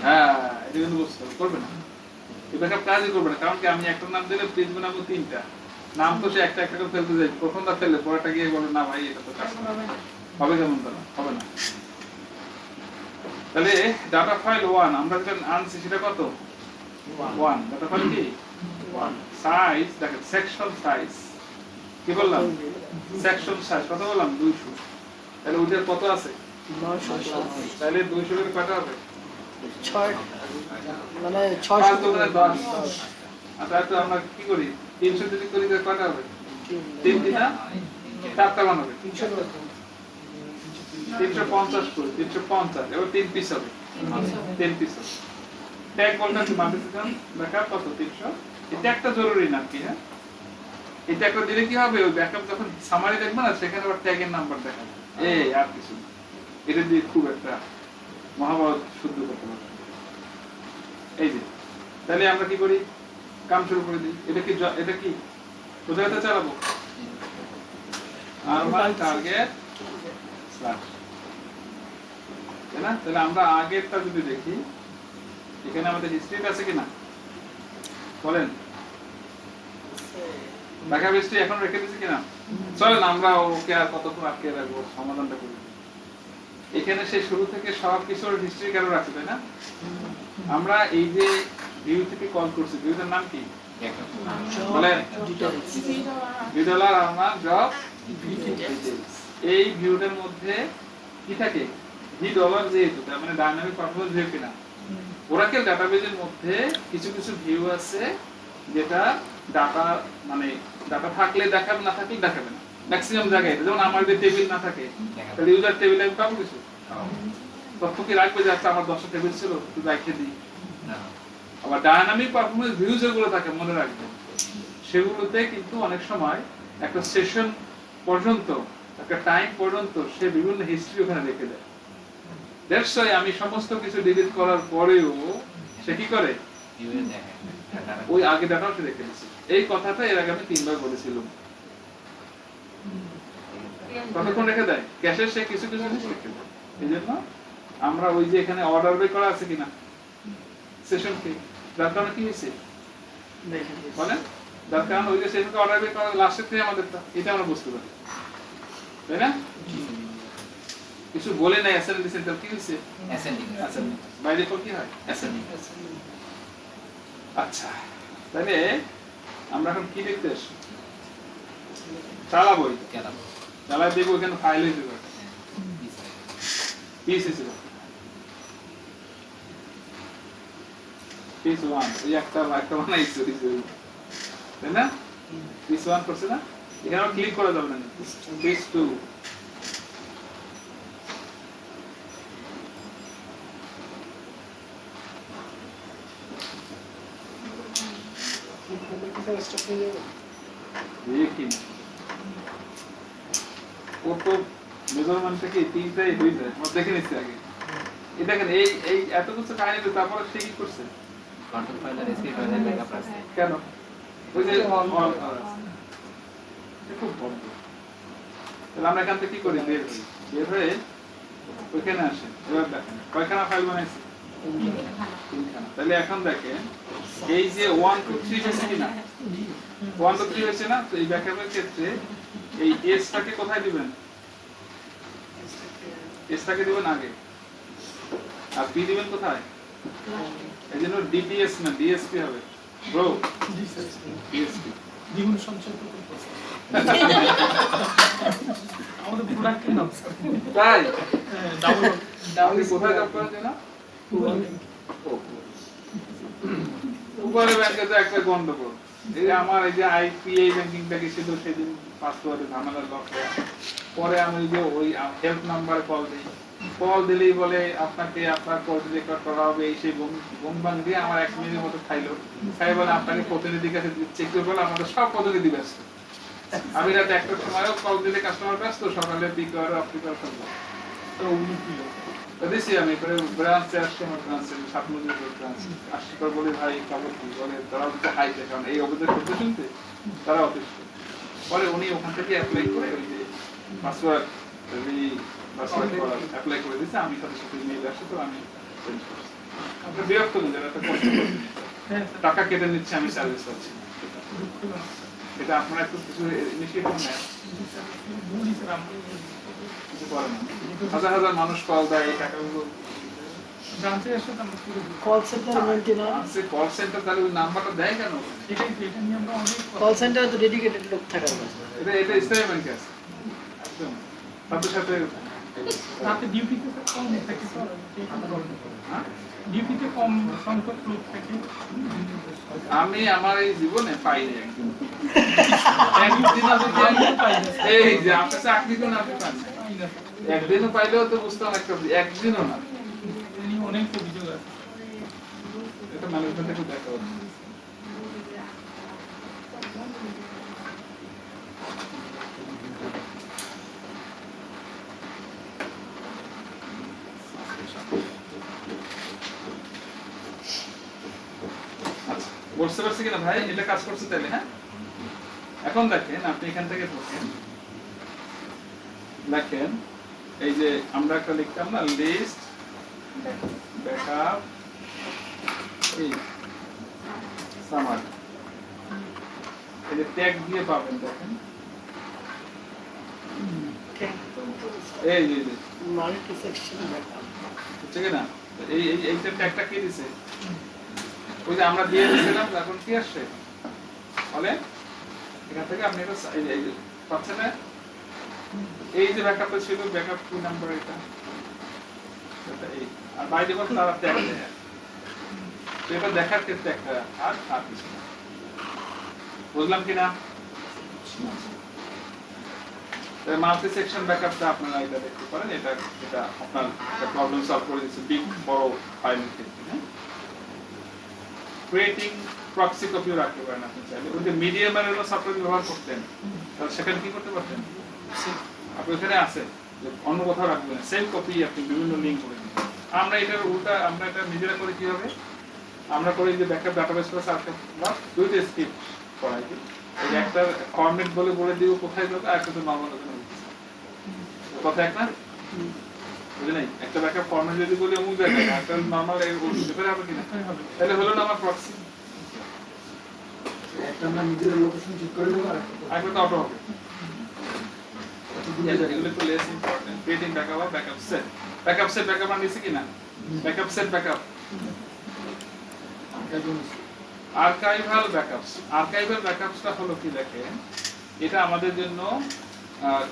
হ্যাঁ, এটা কিন্তু বুঝতে হবে, করবে না, এই ব্যাকআপ কাজই করবে না। কারণ কি, আমি একটা নাম দিলে পেজ বানাবো তিনটা, নাম তো সে একটা একটা করে ফেলতে যাই, প্রথমটা ফেললে পরেরটা গিয়ে বলে না ভাই এটা তো কাজ হবে, কেমন তারা হবে না। তাহলে ডাটা ফাইল 1 আমরা যেটা আনছি সেটা কত, 1 ডাটা ফাইল কি 1, সাইজ দেখেন, সেকশন সাইজ কি বললাম, সেকশন সাইজ কত বললাম 200। তাহলে ওইটার কত আছে 900, তাহলে 200 এর কত হবে 6 মানে 5 600 তো 10। আচ্ছা, তো আমরা কি করি, 300 যদি করি তাহলে কত হবে, 3 দিনা 4টা বানাবে, 350 করে 350, এবার 3 পিস হবে, 3 পিস হবে। ট্যাগ বলতে কি মাল্টি সেকশন ব্যাকআপ কত 300, এটা একটা জরুরি না কি, হ্যাঁ এটা একটা দিলে কি হবে, ওই ব্যাকআপ যখন সামারি দেখবে না সেখানে আবার ট্যাগের নাম্বার দেখাবে, এই আর কিছু না। এটা দিয়ে খুব একটা মহাভারত শুদ্ধ করতে পারবে। এই যে তাহলে আমরা কি করি, কাম শুরু করে দিই। এটা কি কোথায় চালাবো, আর টার্গেট স্ল্যাশ, তাই না? তাহলে আমরা আগেরটা যদি দেখি, এখানে আমাদের হিস্ট্রি আছে কিনা বলেন, ব্যাকআপ হিস্ট্রি এখন রেখে দিয়েছি কিনা? চলেন আমরা ওকে আর কতক্ষণ আটকে রাখবো, সমাধানটা করি। এখানে সে শুরু থেকে সব কিছুর হিস্ট্রি কেন রাখছে, তাই না? আমরা এই যে ভিউ থেকে কল করছি, ভিউটার নাম কি বলেন, ভিউডলার আমার জব ডিটেইলস। এই ভিউটার মধ্যে কি থাকে, ভি ডলার যেহেতু, তার মানে ডাইনামিক পারফরম্যান্স ভিউ কিনা। ওরাকেল ডাটাবেজের মধ্যে কিছু কিছু ভিউ আছে যেটা ডাটা মানে ডাটা থাকলে দেখাবে, না থাকলে দেখাবে না ম্যাক্সিমাম জায়গায়। যেমন আমার যদি টেবিল না থাকে তাহলে ইউজার টেবিলে আমি পাবো কিছু তথ্য কি রাখবে, যে আচ্ছা আমার 10টা টেবিল ছিল একটু রেখে দিই। আবার ডায়নামিক পারফরম্যান্স ভিউ যেগুলো থাকে মনে রাখবেন, সেগুলোতে কিন্তু অনেক সময় একটা সেশন পর্যন্ত, একটা টাইম পর্যন্ত সে বিভিন্ন হিস্ট্রি ওখানে রেখে দেয়। দ্যাটস ওয়াই আমি সমস্ত কিছু ডিলিট করার পরেও সে কি করে, ওই আগে ডাটাও সে রেখে দিচ্ছে। এই কথাটা এর আগে আমি 3 বার বলেছিলাম। কতক্ষণ রেখে দেয়, ক্যাশে সে কিছু কিছু জিনিস রেখে দেয়। এই জন্য আমরা ওই যে এখানে অর্ডার বে করা আছে কিনা সেশন কি, যার কারণে কি হয়েছে বলেন, যার কারণে ওই যে সেশনকে অর্ডার বে করা লাস্টের থেকে আমাদেরটা, এটা আমরা বুঝতে পারি, তাই না? কিছু বলে নাই অ্যাসেন্ডিং সেন্টার কি হইছে, অ্যাসেন্ডিং বাই ডিফল্ট কি হয় অ্যাসেন্ডিং। আচ্ছা, তাহলে আমরা এখন কি দেখতে আসি, চালাবো, চালাই দেখবো এখানে ফাইল হয়েছে পিস হিসেবে, পিস 1 এই একটা বানাইছে, তাই না? পিস 1 করছে না, এখানে ক্লিক করা যাবে না, পিস 2 স্টপ হয়ে যাবে। দেখি ও তো মেজারমেন্ট থেকে তিনটাই হয়ে যায় আমরা দেখে নিচ্ছি আগে এই দেখেন এই এত কিছু কাহিনী তো তারপরে সে কি করছে কন্ট্রোল ফাইল আর এসপি ফাইলের ব্যাকআপ আছে কেন ওই যে খুব বন্ধ তাহলে আমরা এখান থেকে কি করি বের হয়ে ওইখানে আসে এবার দেখেন কয়খানা ফাইল বানাইছি তিনখানা তাহলে এখন দেখেন এই যে 1 2 3 হয়েছে কিনা 1 2 3 হয়েছে না তো এই ব্যাকআপের ক্ষেত্রে এই এস টাকে কোথায় দিবেন এস টাকে দিবেন আগে আর বি দিবেন কোথায় এই জন্য ডিপিএস না ডিএসপি হবে ব্রো ডিএসপি দ্বিগুণ সঞ্চয় প্রকল্প আমাদের প্রোডাক্টের নাম স্যার তাই ডাবল আপনি কোথায় জব করেন জানো উপরে ব্যাংকে তো একটা গন্ডগোল এই যে আমার এই যে আইপিআই ব্যাংকিংটা কি ছিল সেদিন পাসওয়ার্ডে ঝামেলা লক পরে আমি যে ওই হেল্প নাম্বারে কল দিলেই বলে আপনাকে আপনার কল রেকর্ড করা হবে এই সেই গুনবান দিয়ে আমার 1 মিনিটের মতো খাইলো খাই বলে আপনাকে প্রতিনিধির কাছে চেক করে বলে আমাদের সব প্রতিনিধি ব্যস্ত আমি রাতে একটার সময়ও কল দিলে কাস্টমার ব্যস্ত সকালে পিক আর অফ পিক আর সব তো উন্নতি দিছি আমি পরে ব্রাঞ্চে আসছি আমার ব্রাঞ্চে সাতমুজুর ব্রাঞ্চ আসছি পর বলি ভাই খবর কি বলে তারাও তো হাইতে কারণ এই অভিযোগ করতে শুনতে তারা অফিস পরে উনি ওখান থেকে অ্যাপ্লাই করে ওই যে পাসওয়ার্ড পাসওয়ার্ড অ্যাপ্লাই করে দিয়েছে আমি সাথে সাথে মেইল আসছে তো আমি চেঞ্জ করছি আমরা বিরক্ত না যারা তো কষ্ট করে টাকা কেটে নিচ্ছে আমি সার্ভিস পাচ্ছি এটা আপনারা একটু কিছু ইনিশিয়েটিভ নেন কিছু করেন না। হাজার হাজার মানুষ কল দেয় এই টাকাগুলো ব্রাঞ্চে এসে তো আমরা পুরো কল সেন্টার মেইনটেইনার আছে কল সেন্টার তাহলে ওই নাম্বারটা দেয় কেন এটাই তো, এটা নিয়ে আমরা অনেক কল সেন্টারে তো ডেডিকেটেড লোক থাকার কথা এটা ইসলামী ব্যাংকে আছে একদম সাথে সাথে রাতে ডিউটিতে তো কম থাকে তো হ্যাঁ? ডিউটিতে কম সংখ্যক লোক থাকে আমি আমার এই জীবনে পাইনি একদিন এই যে আপনার চাকরি তো না পান একদিনও পাইলেও তো বুঝতাম একটা একদিনও না এটা নিয়ে অনেক অভিযোগ আছে এটা ম্যানেজমেন্টে একটু দেখা হচ্ছে আচ্ছা, বুঝতে পারছি কিনা ভাই এটা কাজ করছে তাহলে হ্যাঁ এখন দেখেন আপনি এখান থেকে ঢোকেন দেখেন এই যে আমরা একটা লিখতাম না লিস্ট ব্যাকআপ এই সামার এই যে ট্যাগ দিয়ে পাবেন দেখেন এই যে মাল্টি সেকশন ব্যাকআপ হচ্ছে কি না এই এইটা ট্যাগটা কে দিছে ওই যে আমরা দিয়ে দিয়েছিলাম এখন কি আসছে বলে এখান থেকে আপনি এটা এই যে পাচ্ছেন না এই যে ব্যাকআপটা ছিল ব্যাকআপ কি নাম্বার এটা এই আর বাই ডিফল্ট তারা ট্যাগ দেয় তো এটা দেখার ক্ষেত্রে একটা আর কিছু না বুঝলাম কি না মাল্টি সেকশন ব্যাকআপটা আপনারা এটা দেখতে পারেন এটা এটা আপনার একটা প্রবলেম সলভ করে দিচ্ছে বিগ বড় ফাইলের ক্ষেত্রে হ্যাঁ ক্রিয়েটিং প্রক্সি কপিও রাখতে পারেন আপনি চাইলে ওই যে মিডিয়াম এর সফটওয়্যার ব্যবহার করতেন তাহলে সেখানে কি করতে পারতেন আপনি এখানে আছে যে অন্য কোথাও রাখবেন না সেম কপি আপনি বিভিন্ন লিংক করে দিন আমরা এটার উল্টা আমরা এটা নিজেরা করে কি হবে আমরা করি যে ব্যাকআপ ডাটাবেস করে সার্চ বা দুইটা স্ক্রিপ্ট করাই দিই এই একটা ফরম্যাট বলে বলে দিব কোথায় যাবে আর একটা তো নরমাল হবে কথা একটা বুঝলেন নাই একটা ব্যাকআপ ফরম্যাট যদি বলি অমুক জায়গায় একটা নরমাল এর উপরে হবে কিনা তাহলে হলো না আমার প্রক্সি একটা আমরা নিজের লোকেশন ঠিক করে দেবো আর একটা তো অটো হবে এগুলো তো লেস ইম্পর্টেন্ট ক্রিয়েটিং ব্যাকআপ আর ব্যাকআপ সেট ব্যাকআপ আমরা নিছি কিনা ব্যাকআপ সেট ব্যাকআপ আর্কাইভাল ব্যাকআপসটা হলো কি দেখেন এটা আমাদের জন্য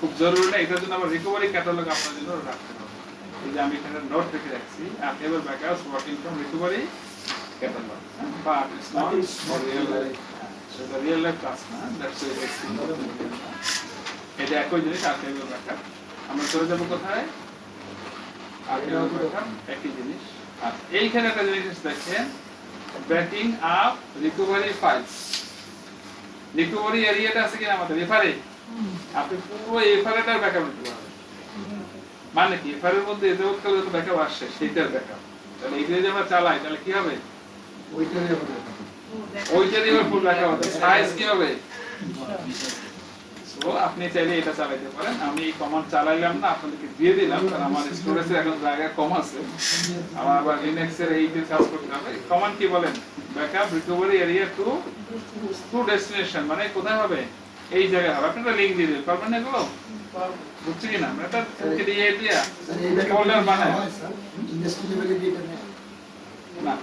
খুব জরুরি না এটার জন্য আবার রিকভারি ক্যাটালগ আপনার জন্য রাখতে হবে এই যে আমি এখানে নোট রেখে রাখছি archival backups working from recovery catalogue but it's not real life সেটা রিয়েল লাইফ ক্লাস না দ্যাটস এটা একই জিনিস আর্কাইভাল ব্যাকআপ আমরা চলে যাব কোথায় আর্কাইভাল ব্যাকআপ একই জিনিস আর এইখানে একটা জিনিস দেখেন backing up recovery files recovery এরিয়াটা আছে কিনা আমাদের এফআরএ, আপনি পুরো এফআরএটার ব্যাকআপ নিতে পারবেন। মানে কি এফআরএর মধ্যে এজেবৎকাল যত ব্যাকআপ আসছে সেইটার ব্যাকআপ, তাহলে এইটা যদি আমরা চালাই তাহলে কি হবে, ওইটারই আবার দেখা ওইটারই এবার ফুল ব্যাকআপ হবে। সাইজ কি হবে, সো আপনি চাইলে এটা চালাতে পারেন। আমি এই কমান্ড চালাইলাম না, আপনাদেরকে দিয়ে দিলাম, কারণ আমার স্টোরেজে এখন জায়গা কম আছে, আমার আবার লিনাক্স এর এইতে কাজ করতে হবে। কমান্ড কি বলেন, backup recovery area to destination, মানে কোথায় হবে, এই জায়গায় হবে। আপনি একটা লিংক দিয়ে দিবেন, পারবেন না এগুলো, বুঝছি কিনা, আমরা একটা দিয়ে দিয়া স্যার এই ব্যাকআপ ফোল্ডার বানায় হয় স্যার ইন্ডাস্ট্রি লেভেলে কি এটা নেয়? না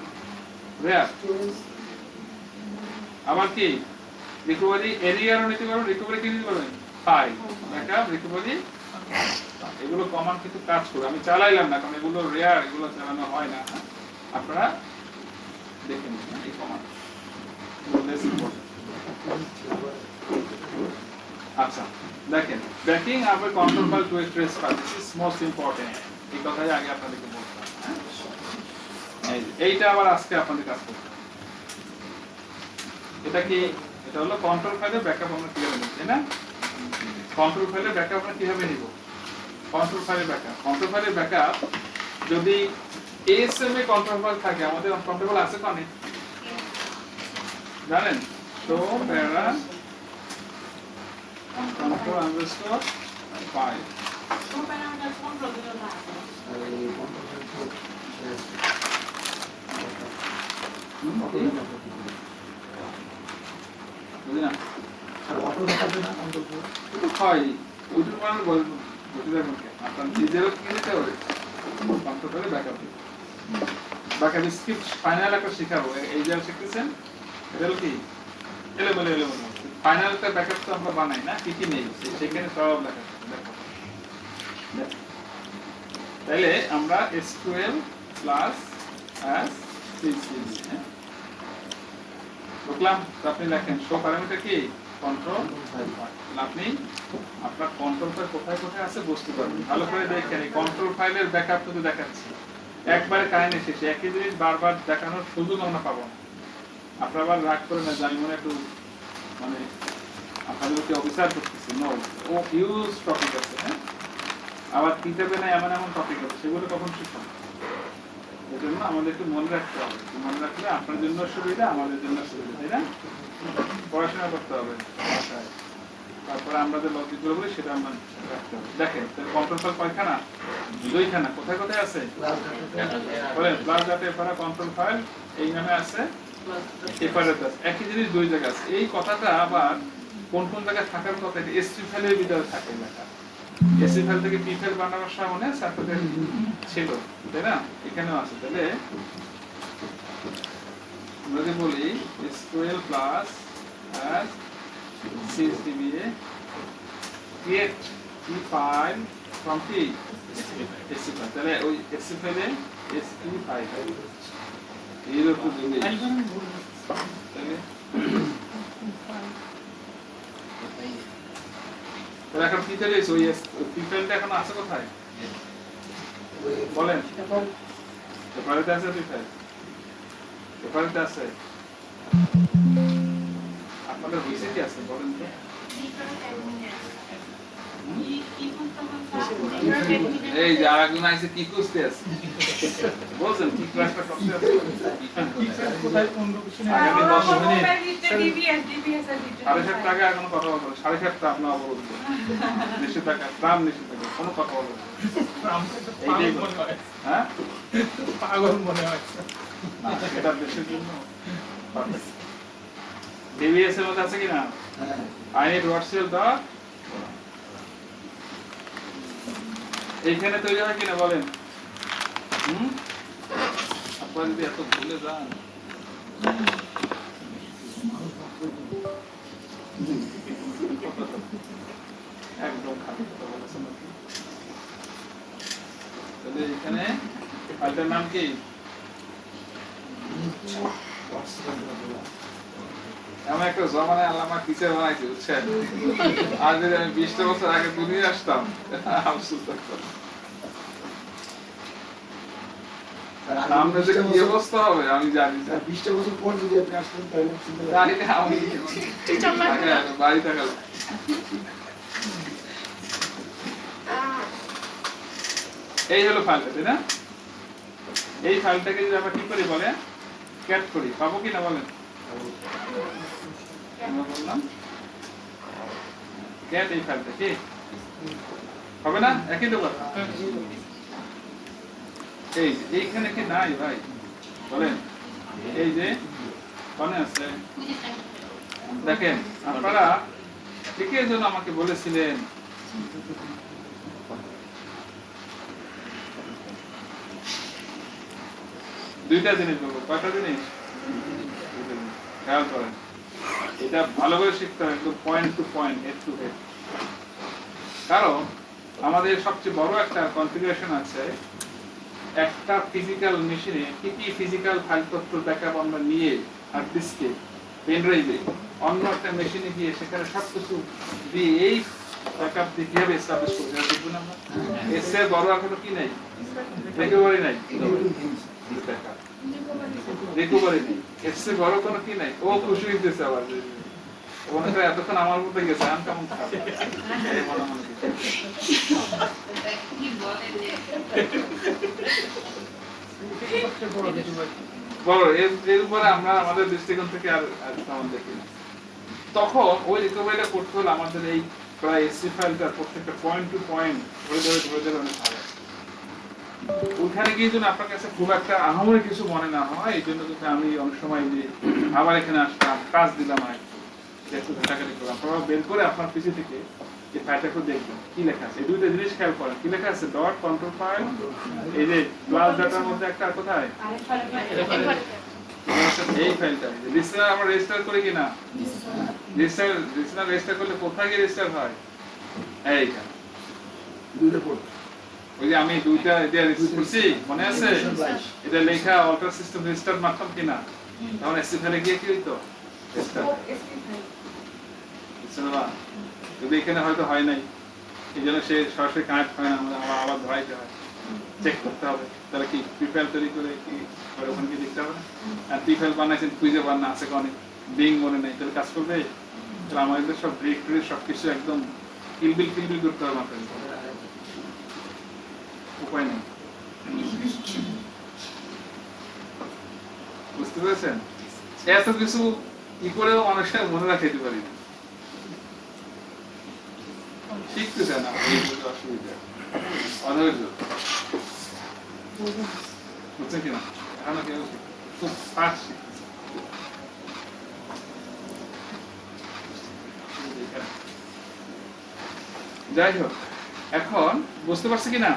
রেয়ার। আবার কি রিকভারি এরিয়ারও নিতে পারবেন, রিকভারি কি নিতে পারবেন, ফাইল ব্যাকআপ রিকভারি, এগুলো কমান্ড কিন্তু কাজ করে। আমি চালাইলাম না কারণ এগুলো রেয়ার, এগুলো চালানো হয় না, আপনারা দেখে নিন এই কমান্ড। আচ্ছা দেখেন, ব্যাকিং আবার control file to a trace file, this is most important. এই কথাই আগে আপনাদেরকে বলতাম। এইটা আবার আজকে আপনাদের কাজ করতে হবে। এটা কি, এটা হলো কন্ট্রোল ফাইলের ব্যাকআপ আমরা কিভাবে নিব, তাই না? কন্ট্রোল ফাইলের ব্যাকআপ আমরা কিভাবে নিব, কন্ট্রোল ফাইলের ব্যাকআপ, কন্ট্রোল ফাইলের ব্যাকআপ যদি এসএম এ কন্ট্রোল ফাইল থাকে, আমাদের কন্ট্রোল আছে কোনে জানেন, শো প্যারা কন্ট্রোল আন্ডারস্কোর ফাইল, তো প্যারামিটার কন্ট্রোল দিলো না আর এই কন্ট্রোল বুঝলেন না? আর অটো দেখাবে না কন্ট্রোল কিন্তু হয় ওইটার মানে বলতে দেখুন আপনার নিজেরও কি নিতে হবে, কন্ট্রোল করে ব্যাকআপ দিন। ব্যাকআপ স্ক্রিপ্ট ফাইনাল একটা শেখাবো, এই যে শিখতেছেন এটা হলো কি এলোমেলো। ফাইনালটা ব্যাকআপ তো আমরা বানাই না, কি কি নেই সেখানে সব লেখা থাকে, দেখো। তাহলে আমরা SQL প্লাস as CCD বুঝলাম। তো আপনি লেখেন শো প্যারামিটার কি কন্ট্রোল ফাইল, আপনি আপনার কন্ট্রোল ফাইল কোথায় কোথায় আছে বুঝতে পারবেন। ভালো করে দেখেন, এই কন্ট্রোল ফাইলের ব্যাকআপ তো দেখাচ্ছি, একবারে কাহিনী শেষে একই জিনিস বারবার দেখানোর সুযোগ আমরা পাবো না। আপনারা আবার রাগ করে না, জানি মনে একটু মানে আপনাদেরকে অফিসার করতেছি, নো, ও হিউজ টপিক আছে, হ্যাঁ, আবার কিতাবে না এমন এমন টপিক আছে, সেগুলো কখন শিখবেন, এই জন্য আমাদের একটু মনে রাখতে হবে। মনে রাখলে আপনার জন্য সুবিধা, আমাদের জন্য সুবিধা, তাই না? পড়াশোনা করতে হবে বাসায়, তারপরে আমরা যে লজিকগুলো বলি সেটা আমরা রাখতে হবে। দেখেন কন্ট্রোল ফাইল কয়খানা, দুইখানা, কোথায় কোথায় আছে বলেন, প্লাস ডাটা এফআরএ কন্ট্রোল ফাইল এই নামে আছে, এফআরএ আছে, একই জিনিস দুই জায়গায় আছে। এই কথাটা আবার কোন কোন জায়গায় থাকার কথা, এসটি ফাইলের ভিতরে থাকে লেখা, এসটি ফাইল থেকে পি ফাইল বানানোর সময় মনে আছে আপনাদের ছিল, তাই না? এখানেও আছে। তাহলে আমরা যদি বলি SQL plus as CSDBA create key file from কি SC file, তাহলে ওই SC ফাইলে SC ফাইল এইরকম দিলে তাহলে তাহলে এখন কি তাহলে ওই পি ফাইলটা এখন আছে কোথায় বলেন, এবারে আছে পি ফাইল, এবারে আছে আপনাদের হইছে কি আছে বলেন তো, এই যে আরেকজন আইছে কি খুঁজতে আছে বলছেন, কি ক্লাসটা করতে আছে, কোথায় কোন লোকেশনে আগামী 10 মিনিট ডিবিএস 7.5 টাকা এখন কথা বলবো, 7.5 আপনি অবরোধ নিষেধাজ্ঞা, প্রাণ নিষেধাজ্ঞা, কোনো কথা বলবো না। এইটাই মনে হয়, হ্যাঁ পাগল মনে হয়। না, এটা দেশের জন্য ডিবিএস এর মধ্যে আছে কিনা, I need WhatsApp dot এইখানে তৈরি হয় কিনা বলেন, আপনারা যদি এত ভুলে যান একদম খারাপ কথা বলেছেন আপনি। তাহলে এখানে ফাইলটার নাম কি, এমন একটা জমানায় আল্লাহ আমার টিচার বানাইছে বুঝছেন, আর যদি আমি 20টা বছর আগে দুনিয়া আসতাম আফসোস করতাম। সামনে যে কি অবস্থা হবে আমি জানি না। 20টা বছর পর যদি আপনি আসতেন তাহলে চিন্তা করেন। জানি না আমি বাড়ি থাকাল এই হলো ফাইলটা, তাই না? এই ফাইলটাকে যদি আমরা কি করি বলে ক্যাট করি, পাবো কি না বলেন? আমরা বললাম ক্যাট এই ফাইলটা কি হবে না? একই তো কথা। এই যে এইখানে কি নাই ভাই বলেন? এই যে মনে আছে দেখেন আপনারা ঠিকই জন্য আমাকে বলেছিলেন দুইটা জিনিস বলবো। কয়টা জিনিস? খেয়াল করেন, এটা ভালো করে শিখতে হবে একদম point to point, head to head. কারণ আমাদের সবচেয়ে বড় একটা কনফিগারেশন আছে, একটা ফিজিক্যাল মেশিনে কি কি ফিজিক্যাল ফাইল তথ্য ব্যাকআপ আমরা নিয়ে হার্ড ডিস্কে পেন ড্রাইভে অন্য একটা মেশিনে গিয়ে সেখানে সবকিছু দিয়ে এই ব্যাকআপ দিয়ে কিভাবে এস্টাবলিশ করতে হবে দেখুন আমরা। এর চেয়ে বড় আর কোনো কি নাই, রিকভারি নাই, রিকভারি নেই, এর চেয়ে বড় কোনো কি নাই। ও খুশি হইতেছে আবার মনে করে এতক্ষণ আমার মধ্যে গেছে আমি কেমন খারাপ এই মনে মনে বড় এর উপরে আমরা আমাদের দৃষ্টিকোণ থেকে আর তেমন দেখি না। তখন ওই রিকভারিটা করতে হলে আমাদের এই প্রায় এসসি ফাইলটার প্রত্যেকটা পয়েন্ট টু পয়েন্ট ধরে ধরে অনেক ভালো। ওখানে গিয়ে যেন আপনার কাছে খুব একটা আহামরি কিছু মনে না হয়, এই জন্য কিন্তু আমি অনেক সময় যে আবার এখানে আসলাম, কাজ দিলাম আর একটু ঘাটাঘাটি করলাম, আপনারা বের করে আপনার পিসি থেকে এই ফাইলটা একটু দেখবেন কি লেখা আছে। এই দুইটা জিনিস খেয়াল করেন, কি লেখা আছে? ডট কন্ট্রোল ফাইল, এই যে ক্লাস ডাটার মধ্যে একটা কোথায় এই ফাইলটা রেজিস্টার আমরা রেজিস্টার করি কিনা, রেজিস্টার করলে কোথায় গিয়ে রেজিস্টার হয়? এইখানে দুইটা পোর্ট, ওই যে আমি দুইটা এটা রেজিস্টার করছি মনে আছে, এটা লেখা অল্টার সিস্টেম রেজিস্টার মারতাম কিনা, তখন এসসি ফাইলে গিয়ে কি হইতো রেজিস্টার বুঝছেন? যদি এখানে হয়তো হয় নাই এই জন্য সে সরাসরি কানেক্ট হয় না, আমার আবার ধরাইতে হয়, চেক করতে হবে তাহলে কি প্রিফাইল তৈরি করে কি ওখানে কি দেখতে হবে না। আর প্রিফাইল বানাইছেন খুঁজে বানা আছে অনেক বিং মনে নেই, তাহলে কাজ করবে? তাহলে আমাদের সব ডিরেক্টরি সবকিছু একদম কিলবিল করতে হবে আপনাদের, উপায় নেই। বুঝতে পেরেছেন? এত কিছু কি করেও মানুষের মনে রাখাইতে পারি না, শিখতে চায় না, অসুবিধা অধৈর্য বুঝছেন কিনা? এখনো কেউ খুব ফাস্ট শিখতেছে। যাই হোক, এখন বুঝতে পারছি কিনা?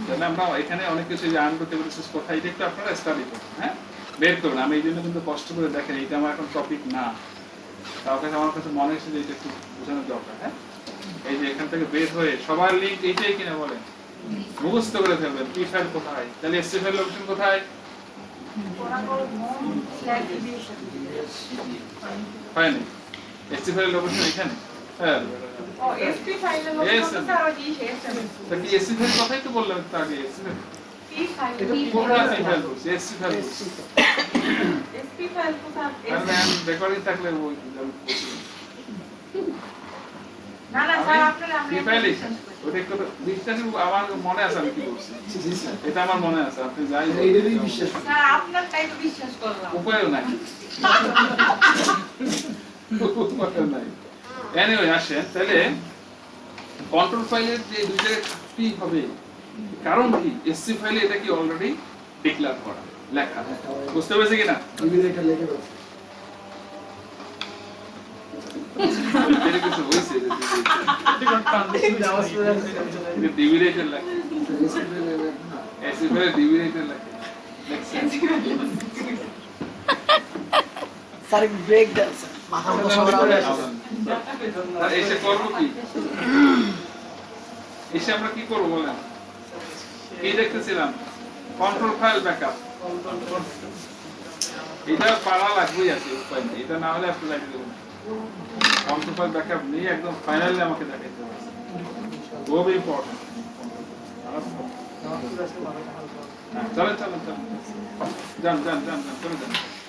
তাহলে আমরা এখানে অনেক কিছু যে আনপ্রোটেবল কোথায় এটা একটু আপনারা স্টাডি করুন, হ্যাঁ বের করুন। আমি এই জন্য কিন্তু কষ্ট করে দেখেন, এটা আমার এখন টপিক না, তার কাছে আমার কাছে মনে হয়েছে যে এটা একটু বোঝানোর দরকার। হ্যাঁ এই যে এখান থেকে বের হয়ে সবার লিঙ্ক এইটাই কিনা বলেন, মুখস্থ করে ফেলবেন পি ফাইল কোথায়, তাহলে এসসি ফাইল লোকেশন কোথায়, হয়নি এসসি ফাইল লোকেশন এখানে। হ্যাঁ এসপি ফাইলের লোকেশন তো আর কি শেষ হবে। তা কি এসসি ফাইল কথাই তো বললাম একটু আগে, এসসি ফাইল পি ফাইল কোথায় ফাইল বলছি, এসসি ফাইল বলছি। এসপি ফাইল কোথায়? আমি রেকর্ডিং থাকলে ওই না না স্যার আপনারা পি ফাইল ওটা একটু বিশ্বাস আমার মনে আছে আমি কি বলছি, এটা আমার মনে আছে, আপনি যাই এইটারই বিশ্বাস করি। স্যার আপনার তাই তো বিশ্বাস করলাম। উপায়ও নাই, উপায়ও নাই। এনিওয়ে আসেন তাহলে কন্ট্রোল ফাইলের যে দুই জায়গায় কি হবে, কারণ কি এসসি ফাইলে এটা কি অলরেডি ডিক্লেয়ার করা লেখা, বুঝতে পেরেছি কিনা? ডিবির একটা লেখা আছে, এটা কিছু হইছে যে ডিভিডেন্টের লেখা, এসসি ফাইলে ডিভিডেন্টের লেখা দেখছেন? স্যার ব্রেক দেন স্যার, মাথা মতো সবার আগে আর এসে করবো কি, এসে আমরা কি করবো বলেন? কি দেখতেছিলাম কন্ট্রোল ফাইল ব্যাকআপ, এটা পারা লাগবেই আছে, উপায় নেই, এটা না হলে আপনি লাগিয়ে দেবেন। কন্ট্রোল ফাইল ব্যাকআপ নিয়ে একদম ফাইনালি আমাকে দেখাইতে হবে, খুব ইম্পর্টেন্ট। হ্যাঁ চলেন চলেন চলেন যান যান যান যান চলে যান